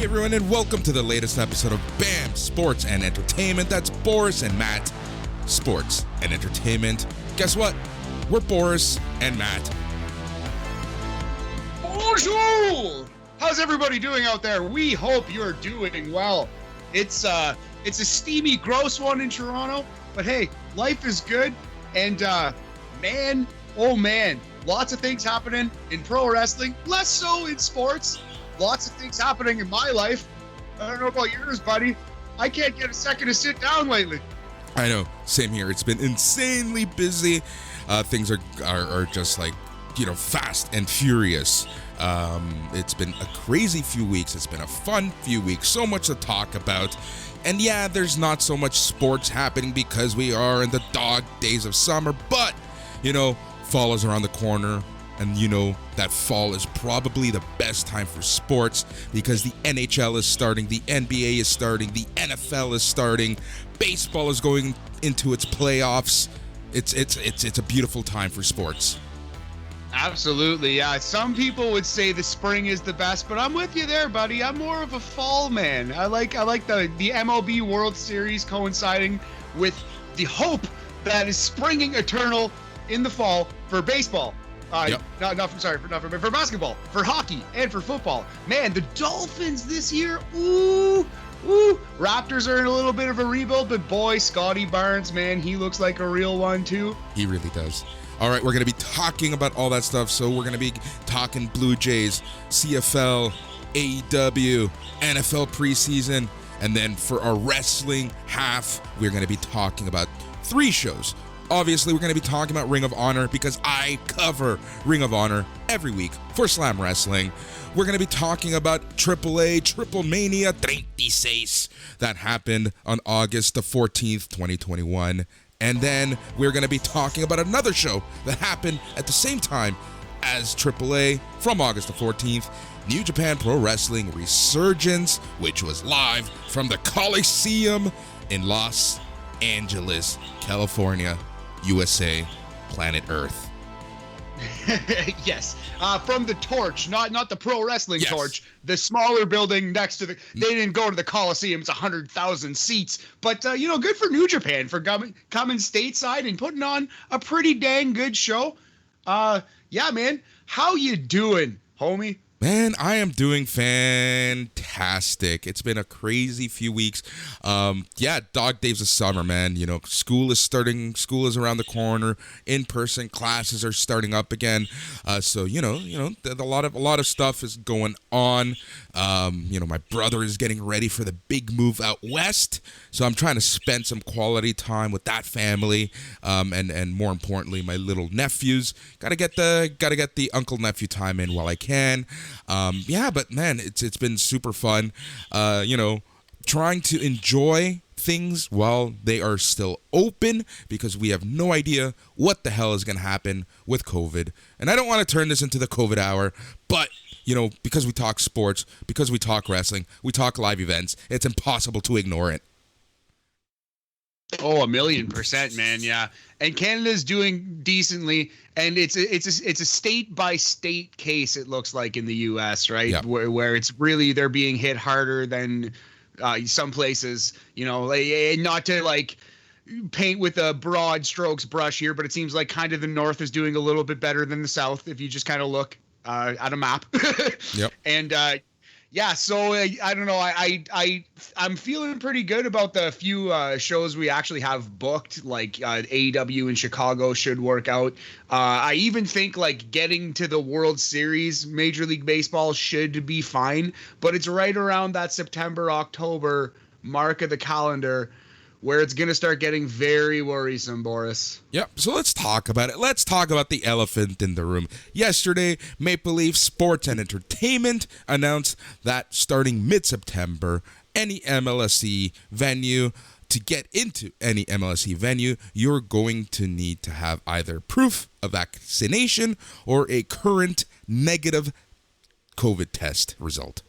Hey everyone, and welcome to the latest episode of B.A.M Sports and Entertainment. That's Boris and Matt, Sports and Entertainment. Guess what? We're Boris and Matt. Bonjour! How's everybody doing out there? We hope you're doing well. It's a steamy, gross one in Toronto, but hey, life is good. And man, oh man, lots of things happening in pro wrestling, less so in sports. Lots of things happening in my life. I don't know about yours, buddy. I can't get a second to sit down lately. I know, same here. It's been insanely busy. Things are just like, fast and furious. It's been a crazy few weeks. It's been a fun few weeks. So much to talk about. And yeah, there's not so much sports happening because we are in the dog days of summer. But, fall is around the corner. And that fall is probably the best time for sports because the NHL is starting, the NBA is starting, the NFL is starting, baseball is going into its playoffs. It's a beautiful time for sports. Absolutely, yeah. Some people would say the spring is the best, but I'm with you there, buddy. I'm more of a fall man. I like the MLB World Series coinciding with the hope that is springing eternal in the fall for baseball. Yep. For basketball, for hockey, and for football. Man, the Dolphins this year, ooh. Raptors are in a little bit of a rebuild, but boy, Scotty Barnes, man, he looks like a real one too. He really does. All right, we're going to be talking about all that stuff. So we're going to be talking Blue Jays, CFL, AEW, NFL preseason, and then for our wrestling half, we're going to be talking about 3 shows. Obviously, we're going to be talking about Ring of Honor because I cover Ring of Honor every week for Slam Wrestling. We're going to be talking about AAA Triplemania 36 that happened on August the 14th, 2021. And then we're going to be talking about another show that happened at the same time as AAA from August the 14th, New Japan Pro Wrestling Resurgence, which was live from the Coliseum in Los Angeles, California, USA, planet Earth. Yes, from the Torch, not the pro wrestling Yes. Torch, the smaller building next to the. They didn't go to the Coliseum; it's 100,000 seats. But good for New Japan for coming stateside and putting on a pretty dang good show. Yeah, man, how you doing, homie? Man, I am doing fantastic. It's been a crazy few weeks. Dog days of summer, man. School is starting. School is around the corner. In-person classes are starting up again. So a lot of stuff is going on. My brother is getting ready for the big move out west. So I'm trying to spend some quality time with that family. And more importantly, my little nephews. Gotta get the uncle nephew time in while I can. But man, it's been super fun. Trying to enjoy things while they are still open because we have no idea what the hell is going to happen with COVID. And I don't want to turn this into the COVID hour, but because we talk sports, because we talk wrestling, we talk live events, it's impossible to ignore it. Oh, 1,000,000%, man. Yeah. And Canada's doing decently. And it's a state by state case. It looks like in the US, right? Yeah. Where it's really, they're being hit harder than some places, not to paint with a broad strokes brush here, but it seems like kind of the North is doing a little bit better than the South. If you just kind of look at a map. Yep. And, so I don't know. I'm feeling pretty good about the few shows we actually have booked. Like AEW in Chicago should work out. I even think getting to the World Series, Major League Baseball should be fine. But it's right around that September, October mark of the calendar where it's going to start getting very worrisome, Boris. Yep, so let's talk about it. Let's talk about the elephant in the room. Yesterday, Maple Leaf Sports and Entertainment announced that starting mid-September, any MLSE venue, to get into any MLSE venue, you're going to need to have either proof of vaccination or a current negative COVID test result.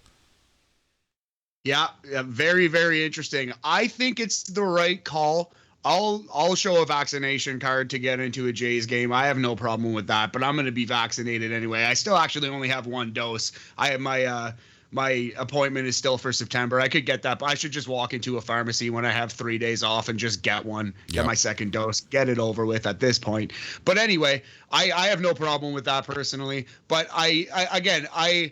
Yeah, very, very interesting. I think it's the right call. I'll show a vaccination card to get into a Jays game. I have no problem with that, but I'm going to be vaccinated anyway. I still actually only have 1 dose. I have my appointment is still for September. I could get that, but I should just walk into a pharmacy when I have 3 days off and just get one, get my second dose, get it over with at this point. But anyway, I have no problem with that personally. But I'm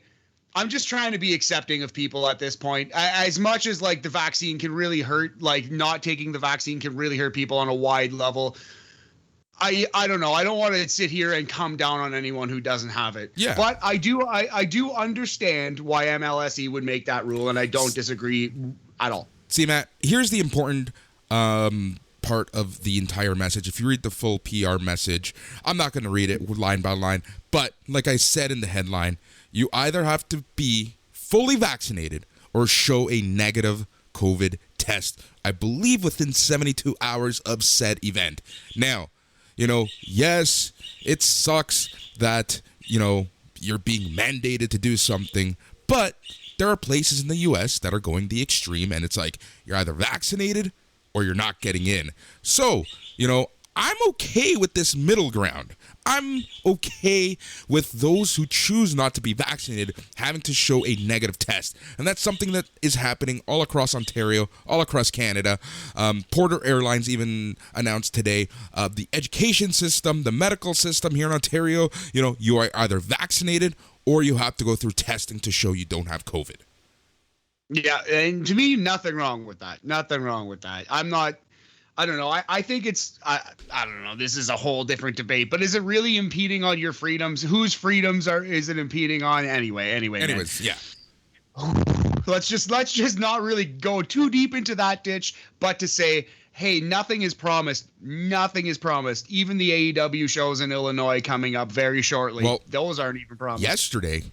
just trying to be accepting of people at this point. As much as like the vaccine can really hurt, like not taking the vaccine can really hurt people on a wide level. I don't know. I don't want to sit here and come down on anyone who doesn't have it. Yeah. But I do understand why MLSE would make that rule, and I don't disagree at all. See, Matt, here's the important part of the entire message. If you read the full PR message, I'm not going to read it line by line, but like I said in the headline, you either have to be fully vaccinated or show a negative COVID test, I believe within 72 hours of said event. Now, yes, it sucks that, you're being mandated to do something, but there are places in the U.S. that are going the extreme, and it's like you're either vaccinated or you're not getting in. So, I'm okay with this middle ground. I'm okay with those who choose not to be vaccinated having to show a negative test. And that's something that is happening all across Ontario, all across Canada. Porter Airlines even announced today the education system, the medical system here in Ontario, you are either vaccinated or you have to go through testing to show you don't have COVID. Yeah, and to me, nothing wrong with that. Nothing wrong with that. I don't know. I think it's, I don't know. This is a whole different debate, but is it really impeding on your freedoms? Whose freedoms is it impeding on anyways, man. Yeah. Let's just not really go too deep into that ditch, but to say, hey, nothing is promised. Nothing is promised. Even the AEW shows in Illinois coming up very shortly. Well, those aren't even promised. Yesterday,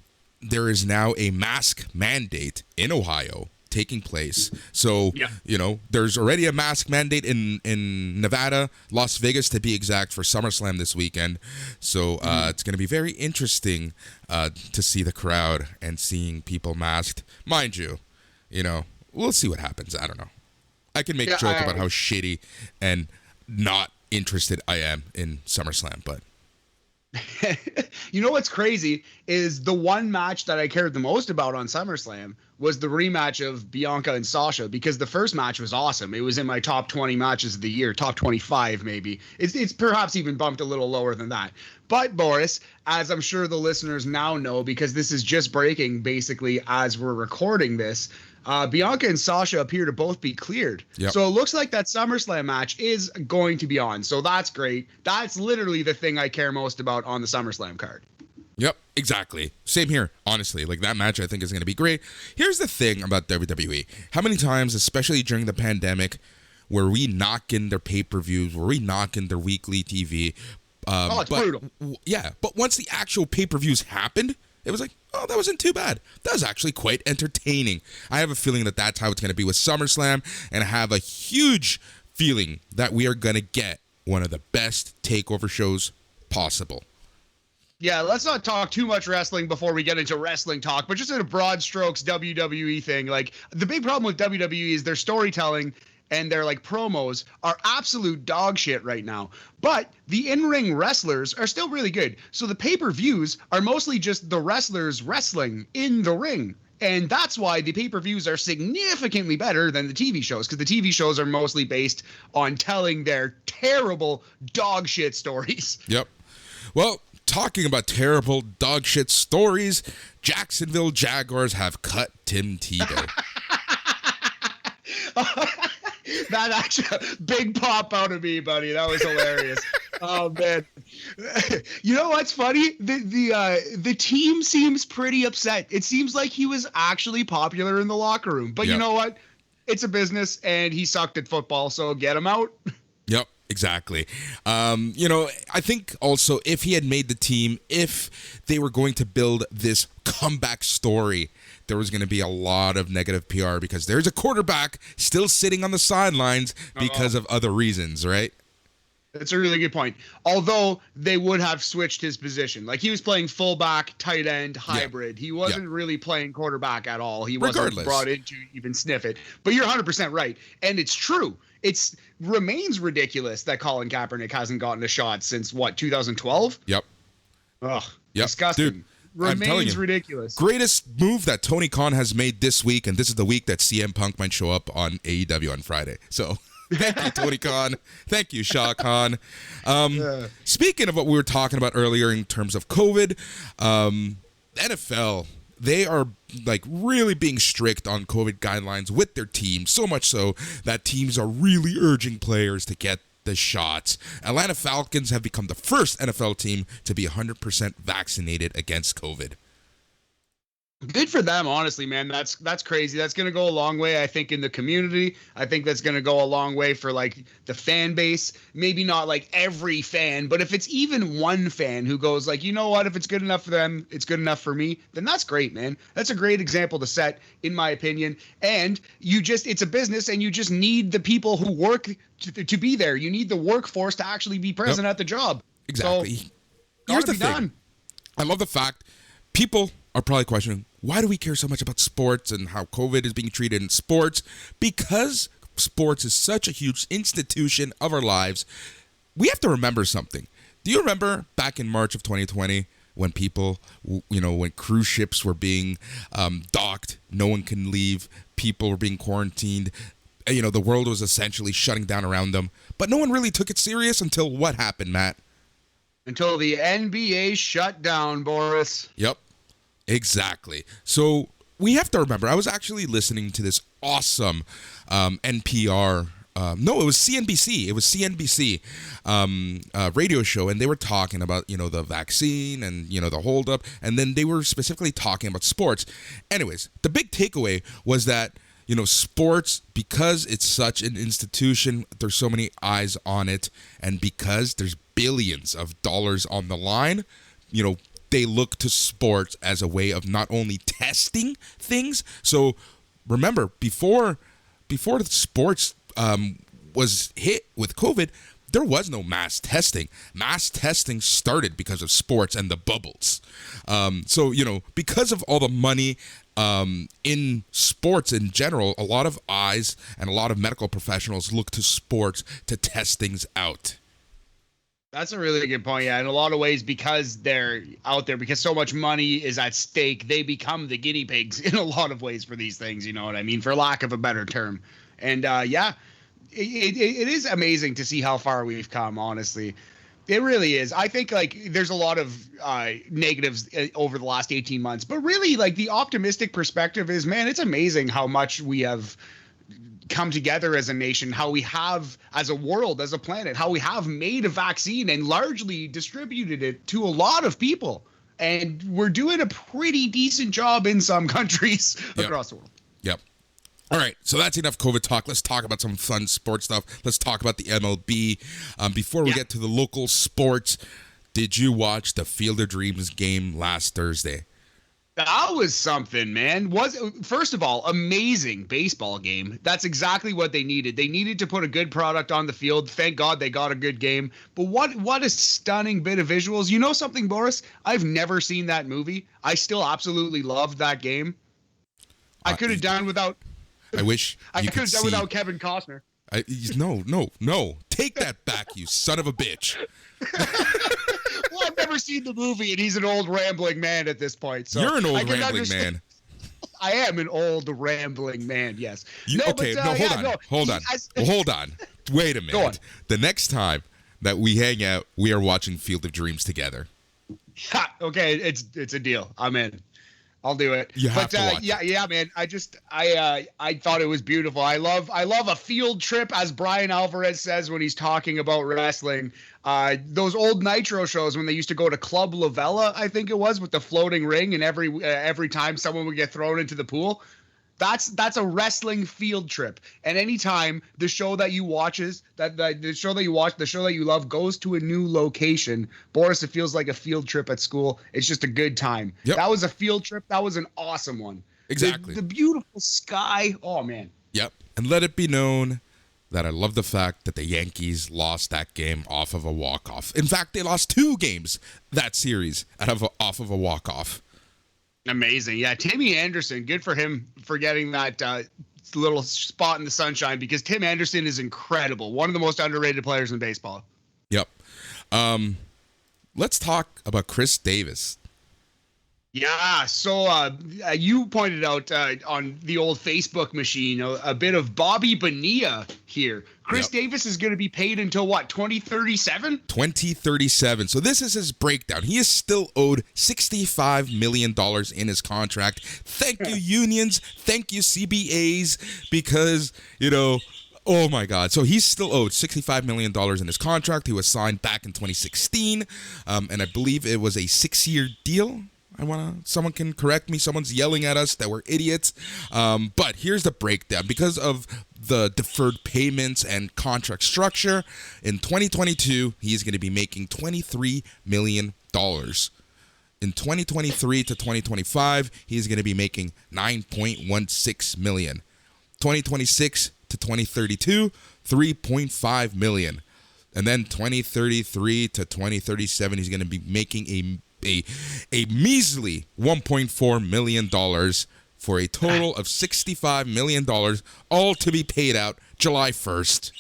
there is now a mask mandate in Ohio taking place. So, there's already a mask mandate in Nevada, Las Vegas to be exact, for SummerSlam this weekend. So it's going to be very interesting to see the crowd and seeing people masked. Mind you, we'll see what happens. I don't know. I can make a joke about how shitty and not interested I am in SummerSlam, but you know what's crazy is the one match that I cared the most about on SummerSlam was the rematch of Bianca and Sasha, because the first match was awesome. It was in my top 20 matches of the year, top 25 maybe. It's perhaps even bumped a little lower than that. But Boris, as I'm sure the listeners now know, because this is just breaking basically as we're recording this, Bianca and Sasha appear to both be cleared. Yep. So it looks like that SummerSlam match is going to be on. So that's great. That's literally the thing I care most about on the SummerSlam card. Yep, exactly. Same here, honestly. Like, that match I think is going to be great. Here's the thing about WWE. How many times, especially during the pandemic, were we knock in their pay-per-views, were we knock in their weekly TV? It's brutal. Yeah, but once the actual pay-per-views happened, it was like, oh, that wasn't too bad. That was actually quite entertaining. I have a feeling that that's how it's going to be with SummerSlam, and I have a huge feeling that we are going to get one of the best takeover shows possible. Yeah, let's not talk too much wrestling before we get into wrestling talk, but just in a broad strokes WWE thing. Like, the big problem with WWE is their storytelling and their like promos are absolute dog shit right now. But the in-ring wrestlers are still really good. So the pay-per-views are mostly just the wrestlers wrestling in the ring. And that's why the pay-per-views are significantly better than the TV shows, because the TV shows are mostly based on telling their terrible dog shit stories. Yep. Well, talking about terrible dog shit stories, Jacksonville Jaguars have cut Tim Tebow. That actually big pop out of me, buddy. That was hilarious. Oh man, you know what's funny? The team seems pretty upset. It seems like he was actually popular in the locker room, but You know what? It's a business, and he sucked at football, so get him out. Yep. Exactly. I think also if he had made the team, if they were going to build this comeback story, there was going to be a lot of negative PR because there's a quarterback still sitting on the sidelines because of other reasons, right? That's a really good point. Although they would have switched his position. Like, he was playing fullback, tight end, hybrid. He wasn't really playing quarterback at all. He wasn't brought in to even sniff it. But you're 100% right. And it's true. It remains ridiculous that Colin Kaepernick hasn't gotten a shot since, 2012? Yep. Ugh, disgusting. Dude, remains ridiculous. Greatest move that Tony Khan has made this week, and this is the week that CM Punk might show up on AEW on Friday. So thank you, Tony Khan. Thank you, Shah Khan. Speaking of what we were talking about earlier in terms of COVID, NFL, they are like really being strict on COVID guidelines with their teams, so much so that teams are really urging players to get the shots. Atlanta Falcons have become the first NFL team to be 100% vaccinated against COVID. Good for them, honestly, man. That's crazy. That's going to go a long way, I think, in the community. I think that's going to go a long way for, like, the fan base. Maybe not, like, every fan, but if it's even one fan who goes, like, you know what, if it's good enough for them, it's good enough for me, then that's great, man. That's a great example to set, in my opinion. And it's a business, and you just need the people who work to be there. You need the workforce to actually be present at the job. Exactly. So, here's the thing. I love the fact people are probably questioning, why do we care so much about sports and how COVID is being treated in sports? Because sports is such a huge institution of our lives. We have to remember something. Do you remember back in March of 2020 when people, when cruise ships were being docked, no one can leave, people were being quarantined, the world was essentially shutting down around them, but no one really took it serious until what happened, Matt? Until the NBA shut down, Boris. Yep. Exactly. So we have to remember, I was actually listening to this awesome NPR. No, it was CNBC. It was CNBC radio show, and they were talking about, the vaccine and, the holdup, and then they were specifically talking about sports. Anyways, the big takeaway was that, sports, because it's such an institution, there's so many eyes on it, and because there's billions of dollars on the line, they look to sports as a way of not only testing things. So remember, before the sports was hit with COVID, there was no mass testing. Mass testing started because of sports and the bubbles. So, because of all the money in sports in general, a lot of eyes and a lot of medical professionals look to sports to test things out. That's a really good point. Yeah, in a lot of ways, because they're out there, because so much money is at stake, they become the guinea pigs in a lot of ways for these things. You know what I mean? For lack of a better term. And it is amazing to see how far we've come. Honestly, it really is. I think there's a lot of negatives over the last 18 months, but really the optimistic perspective is, man, it's amazing how much we have come together as a nation, how we have, as a world, as a planet, how we have made a vaccine and largely distributed it to a lot of people. And we're doing a pretty decent job in some countries across the world. Yep. All right, so that's enough COVID talk. Let's talk about some fun sports stuff. Let's talk about the MLB. Before we get to the local sports, did you watch the Field of Dreams game last Thursday? That was something, man. First of all, amazing baseball game. That's exactly what they needed. They needed to put a good product on the field. Thank God they got a good game. But what a stunning bit of visuals. You know something, Boris? I've never seen that movie. I still absolutely loved that game. I could have done without. I wish I could have done without Kevin Costner. No. Take that back, you son of a bitch. Well, I've never seen the movie, and he's an old rambling man at this point. So you're an old rambling man. I am an old rambling man. Yes. Hold on. Wait a minute. Go on. The next time that we hang out, we are watching Field of Dreams together. Okay, it's a deal. I'm in. I'll do it. You have to watch it. Yeah, man. I thought it was beautiful. I love a field trip, as Brian Alvarez says when he's talking about wrestling. Those old Nitro shows when they used to go to Club Lavella, I think it was, with the floating ring, and every time someone would get thrown into the pool. That's a wrestling field trip. And anytime the show that you watch the show that you love goes to a new location, Boris, it feels like a field trip at school. It's just a good time. Yep. That was a field trip. That was an awesome one. Exactly. The beautiful sky. Oh, man. Yep. And let it be known that I love the fact that the Yankees lost that game off of a walk-off. In fact, they lost 2 games that series off of a walk-off. Amazing. Yeah, Timmy Anderson, good for him for getting that little spot in the sunshine, because Tim Anderson is incredible. One of the most underrated players in baseball. Yep. Let's talk about Chris Davis. Yeah, so you pointed out on the old Facebook machine a bit of Bobby Bonilla here. Chris Davis is going to be paid until what, 2037? 2037. So this is his breakdown. He is still owed $65 million in his contract. Thank you, unions. Thank you, CBAs, because, oh my God. So he's still owed $65 million in his contract. He was signed back in 2016, and I believe it was a 6-year deal. Someone can correct me. Someone's yelling at us that we're idiots. But here's the breakdown. Because of the deferred payments and contract structure, in 2022, he's going to be making $23 million. In 2023 to 2025, he's going to be making $9.16 million. 2026 to 2032, $3.5 million. And then 2033 to 2037, he's going to be making a measly $1.4 million for a total of $65 million, all to be paid out July 1st.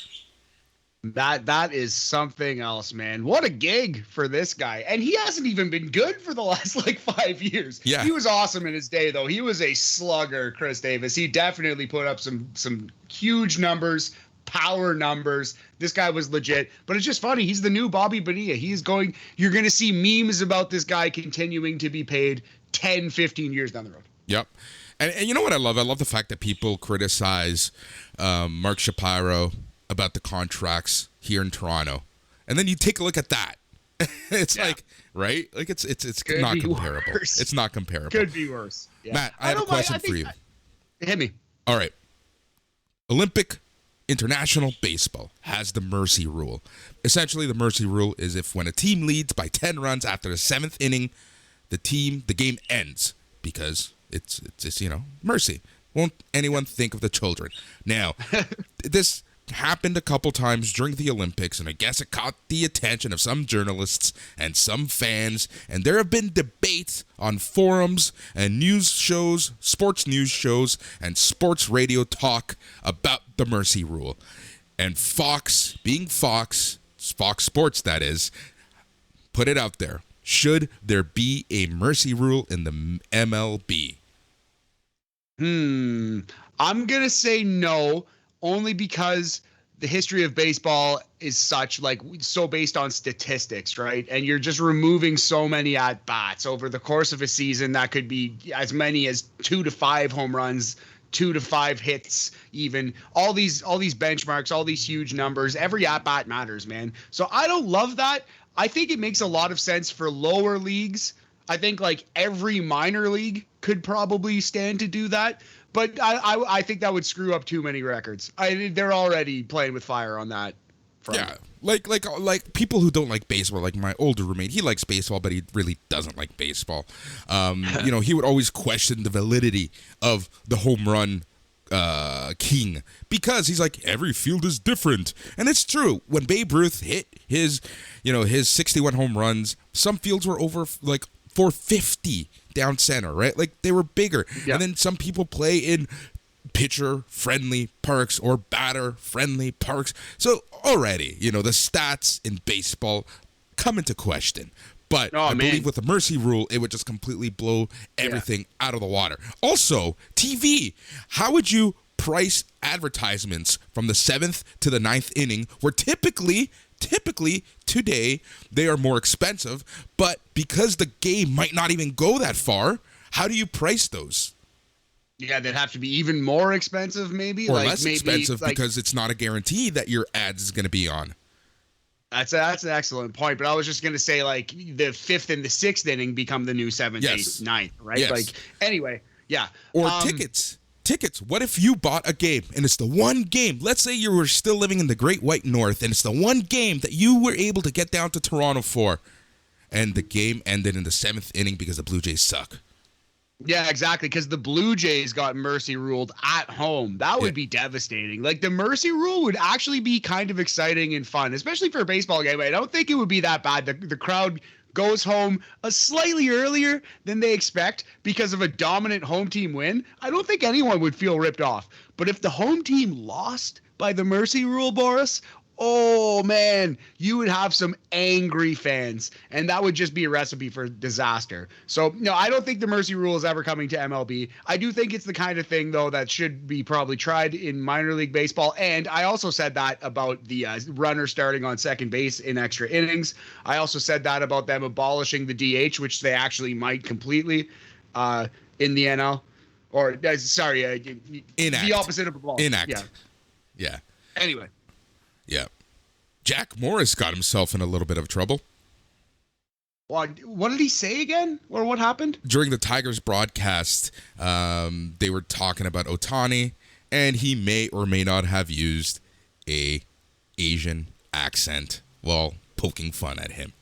That is something else, man. What a gig for this guy. And he hasn't even been good for the last 5 years. Yeah. He was awesome in his day, though. He was a slugger, Chris Davis. He definitely put up some huge numbers, power numbers. This guy was legit. But it's just funny. He's the new Bobby Bonilla. You're going to see memes about this guy continuing to be paid 10, 15 years down the road. Yep. And you know what I love? I love the fact that people criticize Mark Shapiro about the contracts here in Toronto. And then you take a look at that. It's right? It's not comparable. Worse. It's not comparable. Could be worse. Yeah. Matt, I have a question for you. Hit me. All right. Olympic International Baseball has the mercy rule. Essentially, the mercy rule is if when a team leads by 10 runs after the 7th inning, the game ends because it's mercy. Won't anyone think of the children? Now, this happened a couple times during the Olympics, and I guess it caught the attention of some journalists and some fans, and there have been debates on forums and news shows, sports news shows, and sports radio talk about the mercy rule. And Fox, being Fox Sports that is, put it out there. Should there be a mercy rule in the MLB? I'm going to say no, only because the history of baseball is such, so based on statistics, right? And you're just removing so many at-bats over the course of a season. That could be as many as 2 to 5 home runs, 2 to 5 hits, even all these benchmarks, all these huge numbers. Every at-bat matters, man. So I don't love that. I think it makes a lot of sense for lower leagues. I think every minor league could probably stand to do that. But I think that would screw up too many records. They're already playing with fire on that front. Yeah, like people who don't like baseball, like my older roommate, he likes baseball, but he really doesn't like baseball. He would always question the validity of the home run king because he's like, every field is different. And it's true. When Babe Ruth hit his 61 home runs, some fields were over 450 down center, right? They were bigger. Yeah. And then some people play in pitcher-friendly parks or batter-friendly parks. So already, the stats in baseball come into question. But I believe with the mercy rule, it would just completely blow everything out of the water. Also, TV. How would you price advertisements from the 7th to the 9th inning where typically today they are more expensive, but because the game might not even go that far, how do you price those? Yeah, they'd have to be even more expensive, maybe, or less expensive because it's not a guarantee that your ads is going to be on. That's an excellent point, but I was just going to say the 5th and the 6th inning become the new 7th, 8th, 9th, right? Yes. Anyway, yeah. Or tickets. What if you bought a game and it's the one game? Let's say you were still living in the Great White North and it's the one game that you were able to get down to Toronto for, and the game ended in the 7th inning because the Blue Jays suck. Yeah, exactly, because the Blue Jays got mercy ruled at home. That would be devastating. The mercy rule would actually be kind of exciting and fun, especially for a baseball game. I don't think it would be that bad. The crowd goes home slightly earlier than they expect because of a dominant home team win. I don't think anyone would feel ripped off. But if the home team lost by the mercy rule, Boris, oh man, you would have some angry fans, and that would just be a recipe for disaster. So no, I don't think the mercy rule is ever coming to MLB. I do think it's the kind of thing though that should be probably tried in minor league baseball. And I also said that about the runner starting on second base in extra innings. I also said that about them abolishing the DH, which they actually might completely in the NL. Or the opposite of abolish. Enact. Yeah. Anyway. Yeah. Jack Morris got himself in a little bit of trouble. What did he say again? Or what happened? During the Tigers broadcast, they were talking about Ohtani, and he may or may not have used a Asian accent while poking fun at him.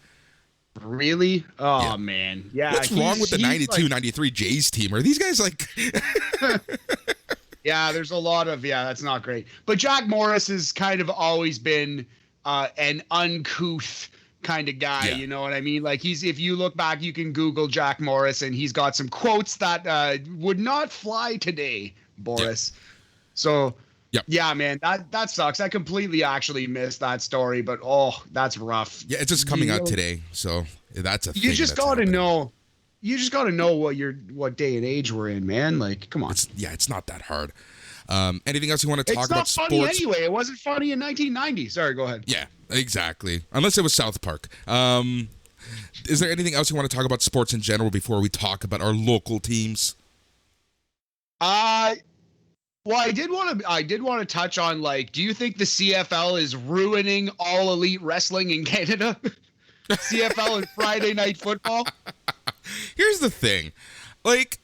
Really? Oh, yeah. Man. Yeah. What's wrong with the 92, 93 Jays team? Are these guys like... Yeah, there's a lot of, that's not great. But Jack Morris has kind of always been an uncouth kind of guy, you know what I mean? Like if you look back, you can Google Jack Morris and he's got some quotes that would not fly today, Boris. Yeah. So, yeah, man, that sucks. I completely actually missed that story, but that's rough. Yeah, it's just coming out today, so that's a thing. You just got to know. You just got to know what day and age we're in, man. Like, come on. It's not that hard. Anything else you want to talk about? It's not funny anyway. It wasn't funny in 1990. Sorry, go ahead. Yeah, exactly. Unless it was South Park. Is there anything else you want to talk about sports in general before we talk about our local teams? Well, I did want to touch on, like, do you think the CFL is ruining all elite wrestling in Canada? CFL and Friday Night Football? Here's the thing. Like,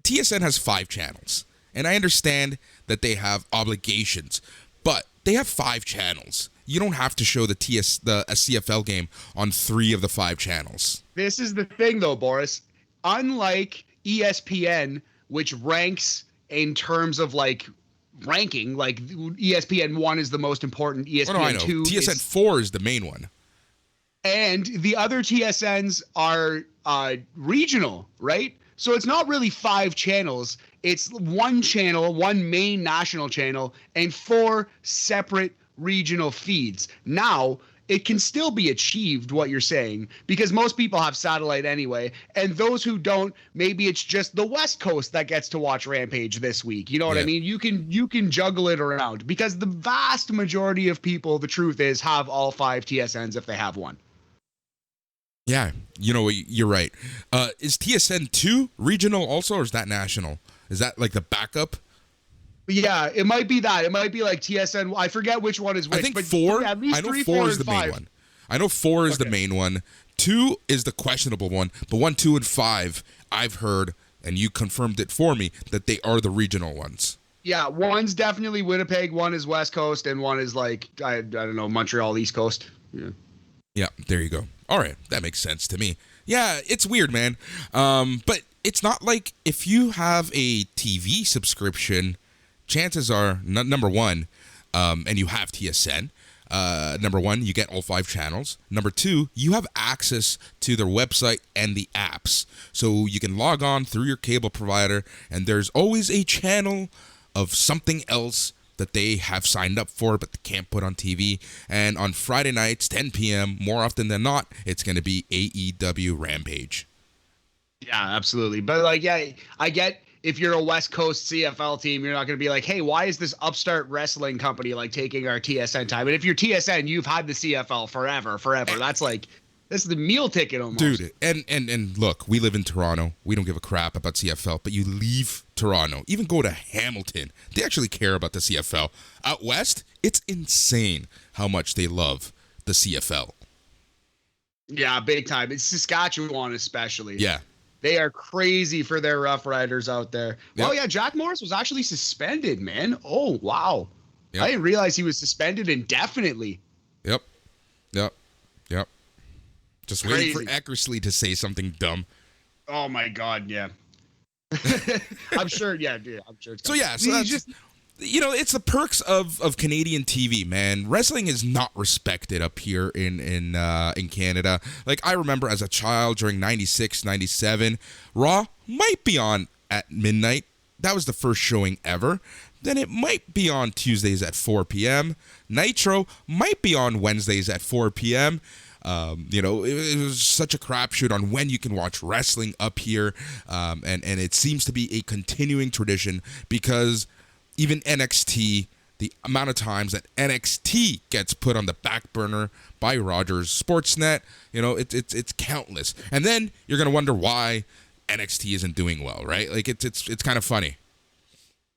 TSN has 5 channels, and I understand that they have obligations, but they have 5 channels. You don't have to show a CFL game on 3 of the 5 channels. This is the thing, though, Boris. Unlike ESPN, which ranks in terms of, like, ranking, like ESPN 1 is the most important, ESPN 2 TSN 4 is the main one. And the other TSNs are regional, right? So it's not really 5 channels. It's 1 channel, 1 main national channel, and 4 separate regional feeds. Now, it can still be achieved, what you're saying, because most people have satellite anyway. And those who don't, maybe it's just the West Coast that gets to watch Rampage this week. You know what I mean? You can juggle it around, because the vast majority of people, the truth is, have all 5 TSNs if they have one. Yeah, you're right. Is TSN 2 regional also, or is that national? Is that like the backup? Yeah, it might be that. It might be like TSN. I forget which one is which. I think 4. At least 4 is the main one. I know 4 is the main one. 2 is the questionable one. But 1, 2, and 5, I've heard, and you confirmed it for me, that they are the regional ones. Yeah, one's definitely Winnipeg, one is West Coast, and one is like, I don't know, Montreal, East Coast. Yeah, there you go. All right, that makes sense to me. Yeah, it's weird, man. But it's not like if you have a TV subscription, chances are, number one, and you have TSN, number one, you get all 5 channels. Number 2, you have access to their website and the apps. So you can log on through your cable provider, and there's always a channel of something else that they have signed up for but they can't put on TV. And on Friday nights, 10 p.m., more often than not, it's going to be AEW Rampage. Yeah, absolutely. But, like, yeah, I get if you're a West Coast CFL team, you're not going to be like, hey, why is this upstart wrestling company, like, taking our TSN time? And if you're TSN, you've had the CFL forever. That's like... This is the meal ticket almost. Dude, and look, we live in Toronto. We don't give a crap about CFL, but you leave Toronto, even go to Hamilton, they actually care about the CFL. Out west, it's insane how much they love the CFL. Yeah, big time. It's Saskatchewan especially. Yeah. They are crazy for their Rough Riders out there. Yep. Oh, yeah, Jack Morris was actually suspended, man. Oh, wow. Yep. I didn't realize he was suspended indefinitely. Yep. Just waiting for Eckersley to say something dumb. Oh my God, yeah. I'm sure, yeah, dude. I'm sure. So that's just, it's the perks of Canadian TV, man. Wrestling is not respected up here in Canada. Like, I remember as a child during 96, 97, Raw might be on at midnight. That was the first showing ever. then it might be on Tuesdays at 4 p.m. Nitro might be on Wednesdays at 4 p.m. It was such a crapshoot on when you can watch wrestling up here, and it seems to be a continuing tradition because even NXT, the amount of times that NXT gets put on the back burner by Rogers Sportsnet, it's countless. And then you're gonna wonder why NXT isn't doing well, right? Like it's kind of funny.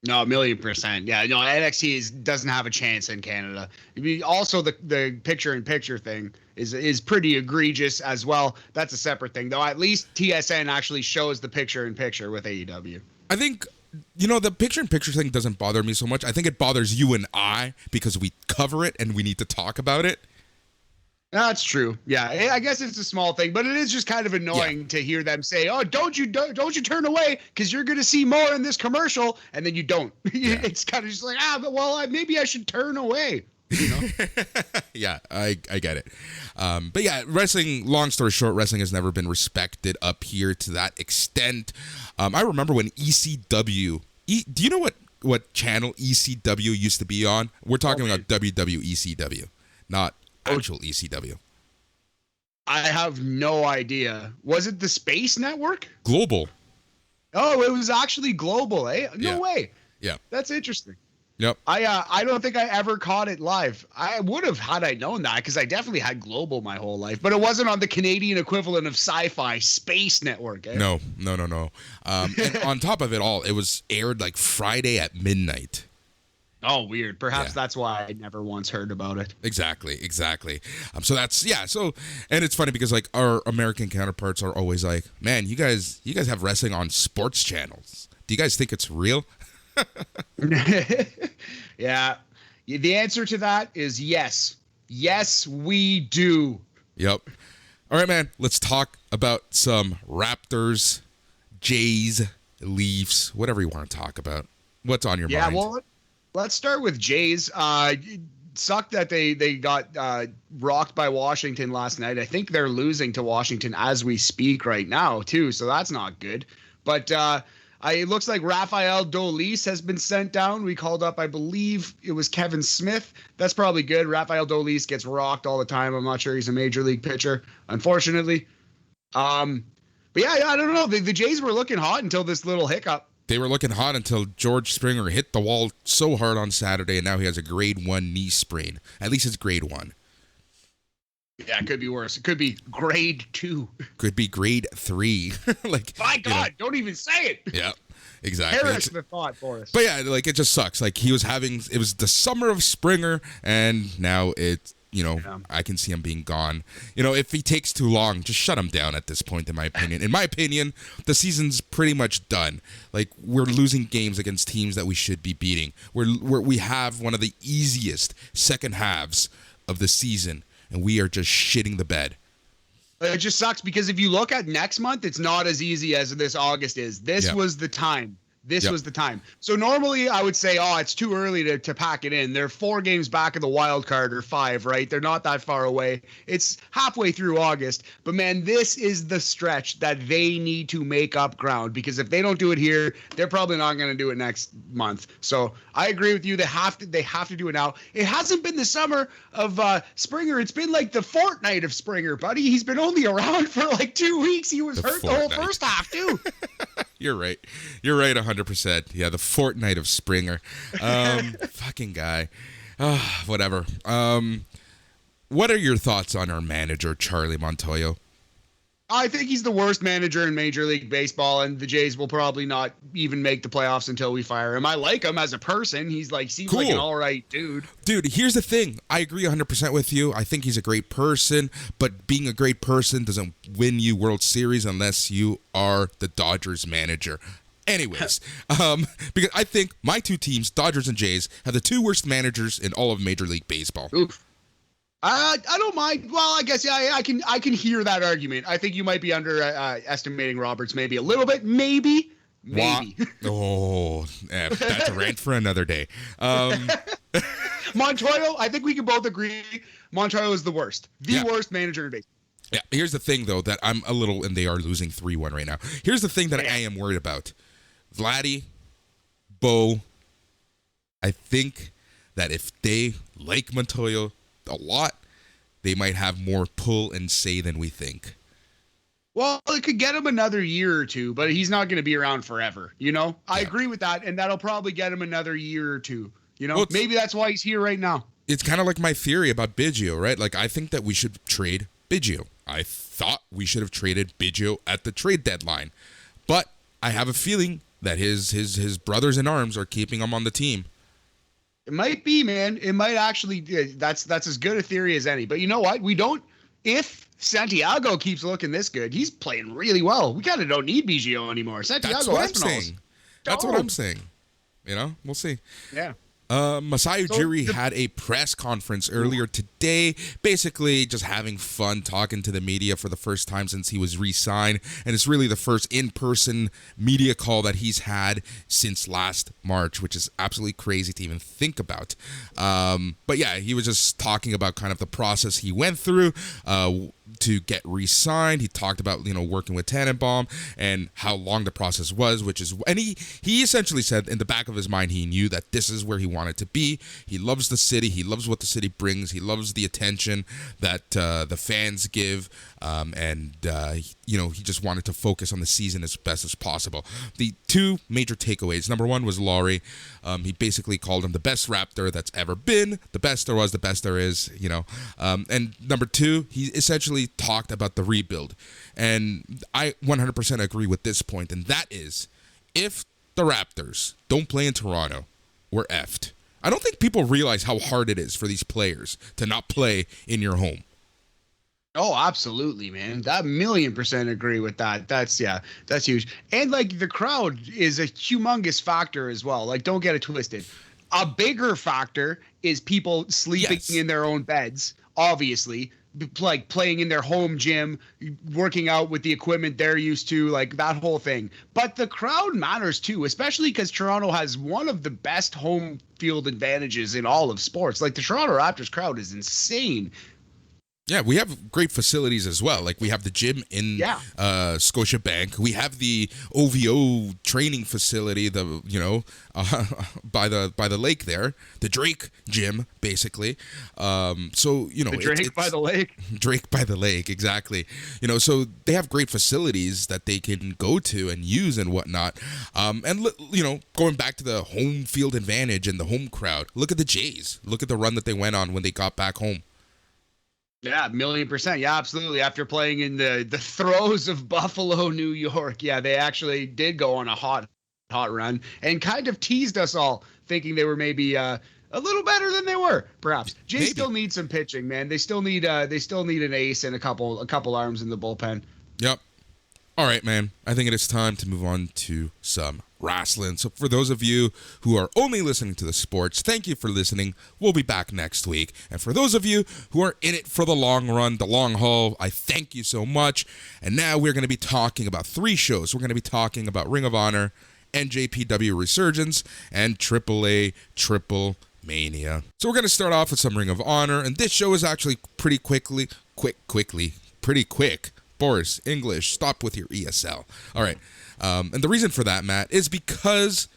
No, 1,000,000%. Yeah, no, NXT doesn't have a chance in Canada. I mean, also, the picture-in-picture thing is pretty egregious as well. That's a separate thing, though. At least TSN actually shows the picture-in-picture with AEW. I think, the picture-in-picture thing doesn't bother me so much. I think it bothers you and I because we cover it and we need to talk about it. That's true. Yeah, I guess it's a small thing, but it is just kind of annoying to hear them say, "Oh, don't you turn away because you're going to see more in this commercial," and then you don't. Yeah. It's kind of just like, maybe I should turn away. Yeah, I get it. But yeah, wrestling. Long story short, wrestling has never been respected up here to that extent. I remember when ECW. Do you know what channel ECW used to be on? We're talking about WWECW, not actual ECW. I have no idea. Was it the Space Network? Global. Oh, it was actually Global, eh? No way. Yeah. That's interesting. Yep. I don't think I ever caught it live. I would have had I known that because I definitely had Global my whole life, but it wasn't on the Canadian equivalent of Sci-Fi Space Network. Eh? No. And on top of it all, it was aired like Friday at midnight. Oh, weird. Perhaps that's why I never once heard about it. Exactly. So that's, and it's funny because like our American counterparts are always like, man, you guys have wrestling on sports channels. Do you guys think it's real? Yeah. The answer to that is yes. Yes, we do. Yep. All right, man. Let's talk about some Raptors, Jays, Leafs, whatever you want to talk about. What's on your mind? Yeah, well, let's start with Jays. It sucked that they got rocked by Washington last night. I think they're losing to Washington as we speak right now, too, so that's not good. But it looks like Rafael Dolis has been sent down. We called up, I believe it was Kevin Smith. That's probably good. Rafael Dolis gets rocked all the time. I'm not sure he's a major league pitcher, unfortunately. But yeah, I don't know. The Jays were looking hot until this little hiccup. They were looking hot until George Springer hit the wall so hard on Saturday, and now he has a grade 1 knee sprain. At least it's grade 1. Yeah, it could be worse. It could be grade 2. Could be grade 3. My God, don't even say it. Yeah, exactly. Perish the thought, Boris. But yeah, it just sucks. Like it was the summer of Springer, and now it's, I can see him being gone. If he takes too long, just shut him down at this point, in my opinion. In my opinion, the season's pretty much done. Like, we're losing games against teams that we should be beating. We have one of the easiest second halves of the season, and we are just shitting the bed. It just sucks because if you look at next month, it's not as easy as this August is. This was the time. This was the time. So normally I would say, it's too early to pack it in. They're 4 games back of the wild card, or 5, right? They're not that far away. It's halfway through August. But man, this is the stretch that they need to make up ground, because if they don't do it here, they're probably not going to do it next month. So I agree with you. They have to do it now. It hasn't been the summer of Springer. It's been like the fortnight of Springer, buddy. He's been only around for like 2 weeks. He was hurt the whole first half too. You're right. You're right 100%. Yeah, the fortnight of Springer. Fucking guy. Whatever. What are your thoughts on our manager, Charlie Montoyo? I think he's the worst manager in Major League Baseball, and the Jays will probably not even make the playoffs until we fire him. I like him as a person. He's seems like an all right dude. Dude, here's the thing. I agree 100% with you. I think he's a great person, but being a great person doesn't win you World Series unless you are the Dodgers manager. Anyways, because I think my 2 teams, Dodgers and Jays, have the 2 worst managers in all of Major League Baseball. Oof. I don't mind. Well, I guess I can hear that argument. I think you might be underestimating Roberts maybe a little bit. Maybe. Oh, that's a rant for another day. Montoyo, I think we can both agree Montoyo is the worst. The worst manager in baseball. Yeah, here's the thing, though, that I'm a little, and they are losing 3-1 right now. Here's the thing that I am worried about. Vladdy, Bo, I think that if they like Montoya a lot, they might have more pull and say than we think. Well, it could get him another year or two, but he's not going to be around forever. I agree with that, and that'll probably get him another year or two. Well, maybe that's why he's here right now. It's kind of like my theory about Biggio, right? Like, I think that we should trade Biggio. I thought we should have traded Biggio at the trade deadline, but I have a feeling that his brothers in arms are keeping him on the team. It might be, man. It might actually. That's as good a theory as any. But you know what? We don't. If Santiago keeps looking this good, he's playing really well. We kind of don't need Biggio anymore. Santiago, that's what I'm saying. That's what I'm saying. We'll see. Yeah. Masai Ujiri had a press conference earlier today, basically just having fun talking to the media for the first time since he was re-signed, and it's really the first in-person media call that he's had since last March, which is absolutely crazy to even think about. But yeah, he was just talking about kind of the process he went through to get re-signed. He talked about working with Tannenbaum and how long the process was, and he essentially said in the back of his mind he knew that this is where he wanted to be. He loves the city. He loves what the city brings. He loves the attention that the fans give, and he just wanted to focus on the season as best as possible. The two major takeaways. Number one was Laurie. He basically called him the best Raptor that's ever been, the best there was, the best there is. And number two, he essentially talked about the rebuild, and I 100% agree with this point, and that is, if the Raptors don't play in Toronto, we're effed. I don't think people realize how hard it is for these players to not play in your home. Oh, absolutely, man. That 1,000,000% agree with that. That's huge. And like the crowd is a humongous factor as well. Like, don't get it twisted. A bigger factor is people sleeping in their own beds, obviously, like playing in their home gym, working out with the equipment they're used to, like that whole thing. But the crowd matters too, especially because Toronto has one of the best home field advantages in all of sports. Like the Toronto Raptors crowd is insane. Yeah, we have great facilities as well. Like we have the gym in Scotiabank. We have the OVO training facility, by the lake there, the Drake gym, basically. The Drake by the lake. Drake by the lake, exactly. So they have great facilities that they can go to and use and whatnot. Going back to the home field advantage and the home crowd. Look at the Jays. Look at the run that they went on when they got back home. Yeah, 1,000,000%. Yeah, absolutely. After playing in the throes of Buffalo, New York, yeah, they actually did go on a hot run and kind of teased us all, thinking they were maybe a little better than they were. Perhaps Jays still need some pitching, man. They still need an ace and a couple arms in the bullpen. Yep. All right, man. I think it is time to move on to some rasslin. So for those of you who are only listening to the sports, thank you for listening. We'll be back next week. And for those of you who are in it for the long run, the long haul, I thank you so much. And now we're going to be talking about 3 shows. We're going to be talking about Ring of Honor, NJPW Resurgence, and AAA Triplemania. So we're going to start off with some Ring of Honor. And this show is actually pretty quick. Boris, English, stop with your ESL. All right. And the reason for that, Matt, is because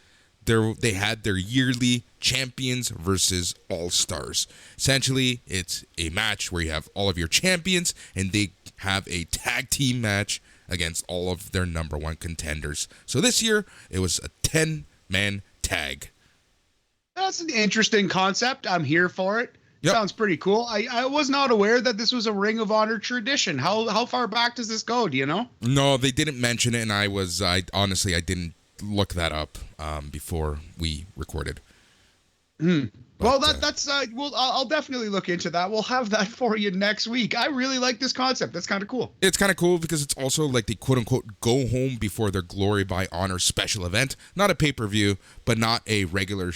they had their yearly champions versus all-stars. Essentially, it's a match where you have all of your champions, and they have a tag team match against all of their number 1 contenders. So this year, it was a 10-man tag. That's an interesting concept. I'm here for it. Yep. Sounds pretty cool. I was not aware that this was a Ring of Honor tradition. How far back does this go? Do you know? No, they didn't mention it, and I honestly didn't look that up before we recorded. Well, that's I'll definitely look into that. We'll have that for you next week. I really like this concept. That's kind of cool. It's kind of cool because it's also like the quote-unquote go home before their Glory by Honor special event. Not a pay-per-view, but not a regular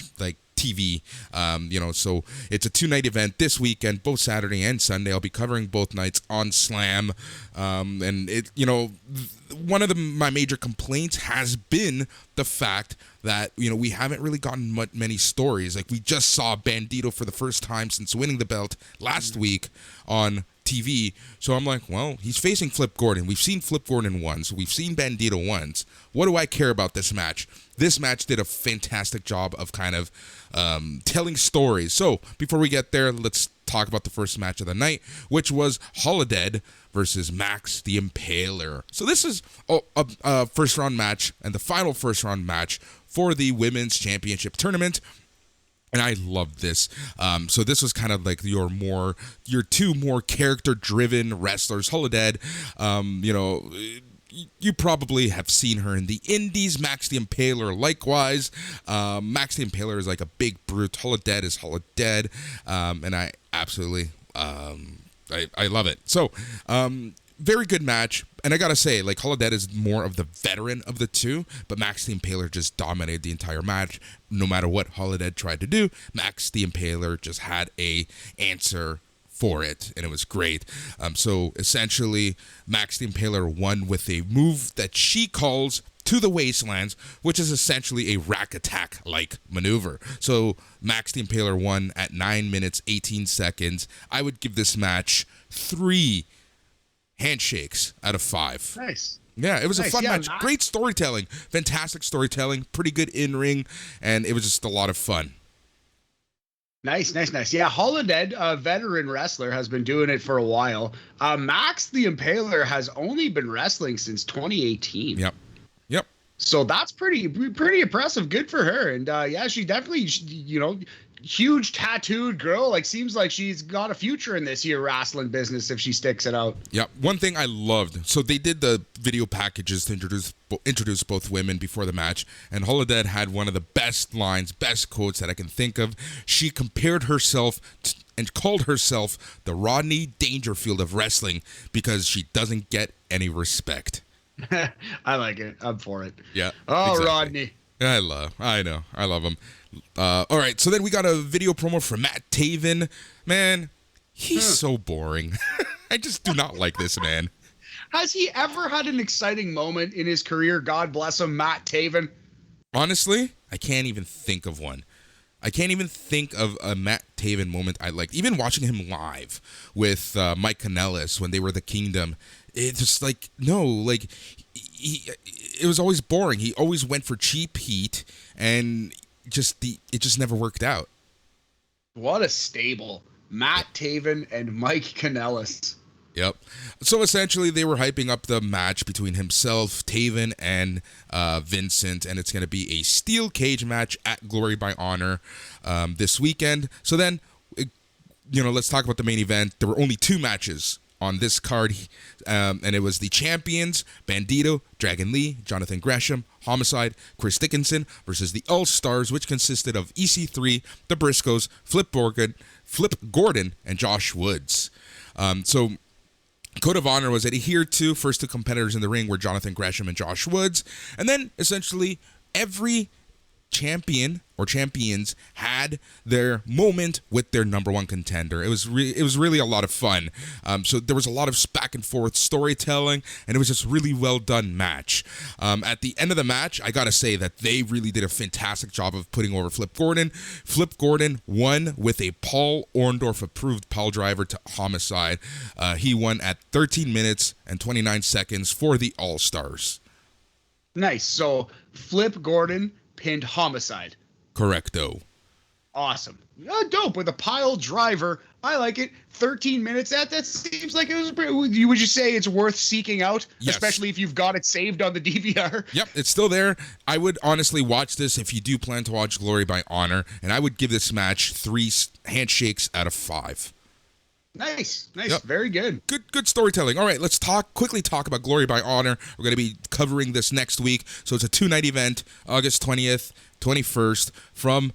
TV, so it's a 2-night event this weekend, both Saturday and Sunday. I'll be covering both nights on Slam, and it, one of my major complaints has been the fact that, we haven't really gotten many stories. Like we just saw Bandito for the first time since winning the belt last week on TV. So I'm like, well, he's facing Flip Gordon. We've seen Flip Gordon once. We've seen Bandito once. What do I care about this match? This match did a fantastic job of kind of telling stories. So before we get there, let's talk about the first match of the night, which was Holodead versus Max the Impaler. So this is a first round match and the final first round match for the Women's Championship Tournament. And I loved this. So this was kind of like your two more character-driven wrestlers. Holodead, you probably have seen her in the indies. Max the Impaler, likewise. Max the Impaler is like a big brute. Holodead is Holodead. And I absolutely, I love it. So, very good match. And I gotta say, like, Holodead is more of the veteran of the two, but Max the Impaler just dominated the entire match. No matter what Holodead tried to do, Max the Impaler just had a answer for it, and it was great. So essentially, Max the Impaler won with a move that she calls to the wastelands, which is essentially a rack attack like maneuver. So Max the Impaler won at 9 minutes 18 seconds. I would give this match 3 handshakes out of 5. Nice. Yeah, it was a fun match. Nice. Great storytelling, fantastic storytelling, pretty good in-ring, and it was just a lot of fun. Nice. Yeah, Holodead, a veteran wrestler, has been doing it for a while. Max the Impaler has only been wrestling since 2018. Yep. So that's pretty impressive. Good for her. And yeah, she definitely, huge tattooed girl. Like, seems like she's got a future in this here wrestling business if she sticks it out. Yeah. One thing I loved. So they did the video packages to introduce both women before the match, and Holodead had one of the best lines, best quotes that I can think of. She compared herself and called herself the Rodney Dangerfield of wrestling because she doesn't get any respect. I like it. I'm for it. Yeah. Oh, exactly. Rodney. I know. I love him. All right. So then we got a video promo from Matt Taven. Man, he's so boring. I just do not like this man. Has he ever had an exciting moment in his career? God bless him, Matt Taven. Honestly, I can't even think of one. I can't even think of a Matt Taven moment I liked. Even watching him live with Mike Kanellis when they were the Kingdom, it's just like, no, like, it was always boring. He always went for cheap heat, and it just never worked out. What a stable. Matt Taven and Mike Kanellis. Yep. So essentially, they were hyping up the match between himself, Taven, and Vincent, and it's going to be a steel cage match at Glory by Honor this weekend. So then, let's talk about the main event. There were only 2 matches on this card, and it was the champions, Bandito, Dragon Lee, Jonathan Gresham, Homicide, Chris Dickinson, versus the All-Stars, which consisted of EC3, the Briscoes, Flip Gordon, and Josh Woods. So Code of Honor was adhered to. First 2 competitors in the ring were Jonathan Gresham and Josh Woods. And then, essentially, every champion or champions had their moment with their number 1 contender. It was really a lot of fun. So there was a lot of back and forth storytelling, and it was just really well done match. At the end of the match, I gotta say that they really did a fantastic job of putting over Flip Gordon. Flip Gordon won with a Paul Orndorff approved pile driver to Homicide. He won at 13 minutes and 29 seconds for the All-Stars. Nice. So Flip Gordon pinned Homicide. Correcto. Awesome. Dope with a pile driver. I like it. 13 minutes. That seems like it was pretty. Would you say it's worth seeking out? Yes. Especially if you've got it saved on the DVR. Yep, it's still there. I would honestly watch this if you do plan to watch Glory by Honor, and I would give this match 3 handshakes out of 5. Nice. Yep. Very good. Good storytelling. All right, let's quickly talk about Glory by Honor. We're going to be covering this next week. So it's a 2-night event, August 20th, 21st, from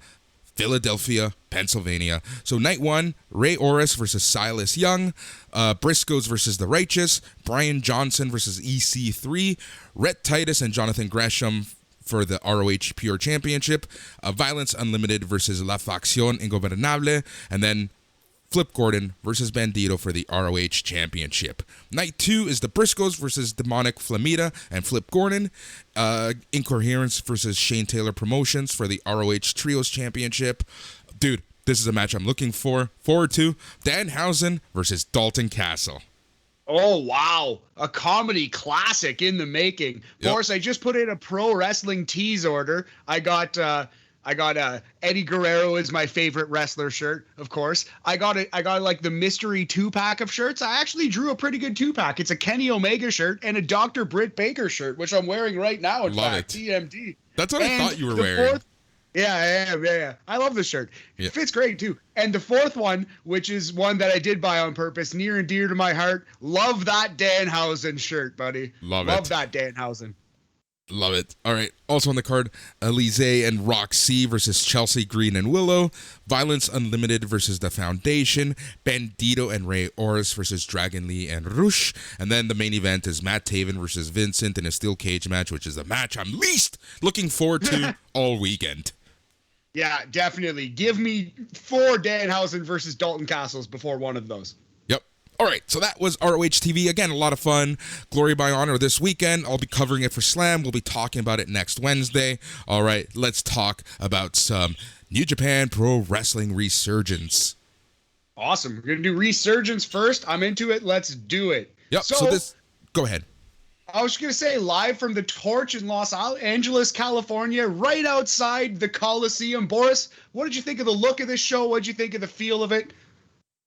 Philadelphia, Pennsylvania. So night 1, Ray Orris versus Silas Young, Briscoes versus The Righteous, Brian Johnson versus EC3, Rhett Titus and Jonathan Gresham for the RoH Pure Championship, Violence Unlimited versus La Facción Ingobernable, and then Flip Gordon versus Bandito for the RoH Championship. Night 2 is the Briscoes versus Demonic Flamita and Flip Gordon. Incoherence versus Shane Taylor Promotions for the RoH Trios Championship. Dude, This is a match I'm looking forward to. Danhausen versus Dalton Castle. Oh, wow. A comedy classic in the making. Yep. Boris, I just put in a pro wrestling tease order. I got Eddie Guerrero is my favorite wrestler shirt, of course. I got like the mystery 2-pack of shirts. I actually drew a pretty good 2-pack. It's a Kenny Omega shirt and a Dr. Britt Baker shirt, which I'm wearing right now. In Love fact, it. TMD. That's what I thought you were wearing. Yeah. I love this shirt. Yeah. It fits great too. And the fourth one, which is one that I did buy on purpose, near and dear to my heart. Love that Danhausen shirt, buddy. Love that Danhausen. Love it. All right. Also on the card, Elise and Roxy versus Chelsea Green and Willow. Violence Unlimited versus The Foundation. Bandito and Ray Oris versus Dragon Lee and Rush. And then the main event is Matt Taven versus Vincent in a steel cage match, which is the match I'm least looking forward to all weekend. Yeah, definitely. Give me 4 Danhausen versus Dalton Castles before one of those. Yep. All right, so that was RoH TV. Again, a lot of fun. Glory by Honor this weekend. I'll be covering it for Slam. We'll be talking about it next Wednesday. All right, let's talk about some New Japan Pro Wrestling Resurgence. Awesome. We're going to do Resurgence first. I'm into it. Let's do it. Yep, so this... Go ahead. I was going to say, live from the Torch in Los Angeles, California, right outside the Coliseum. Boris, what did you think of the look of this show? What did you think of the feel of it?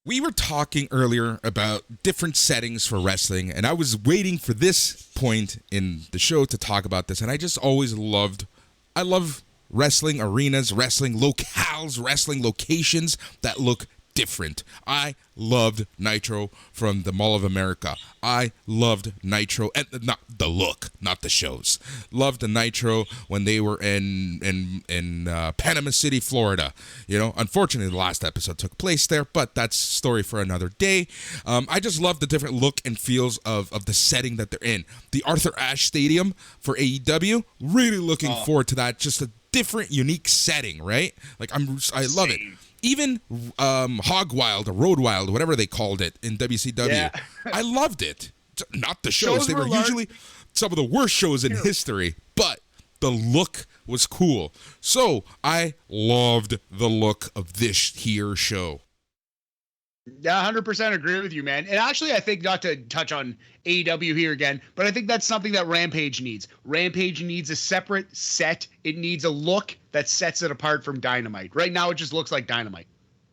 We were talking earlier about different settings for wrestling, and I was waiting for this point in the show to talk about this, and I just always I love wrestling arenas, wrestling locales, wrestling locations that look different. I loved Nitro from the Mall of America. I loved Nitro, and not the look, not the shows. Loved the Nitro when they were in Panama City, Florida. You know, unfortunately, the last episode took place there, but that's a story for another day. I just love the different look and feels of the setting that they're in. The Arthur Ashe Stadium for AEW, really looking forward to that. Just a different, unique setting, right? Like I love it. Even Hog Wild or Road Wild, whatever they called it in WCW, yeah. I loved it. Not the shows. They were usually some of the worst shows in history, but the look was cool. So I loved the look of this here show. Yeah, 100% agree with you, man. And actually, I think, not to touch on AEW here again, but I think that's something that Rampage needs. Rampage needs a separate set. It needs a look that sets it apart from Dynamite. Right now, it just looks like Dynamite.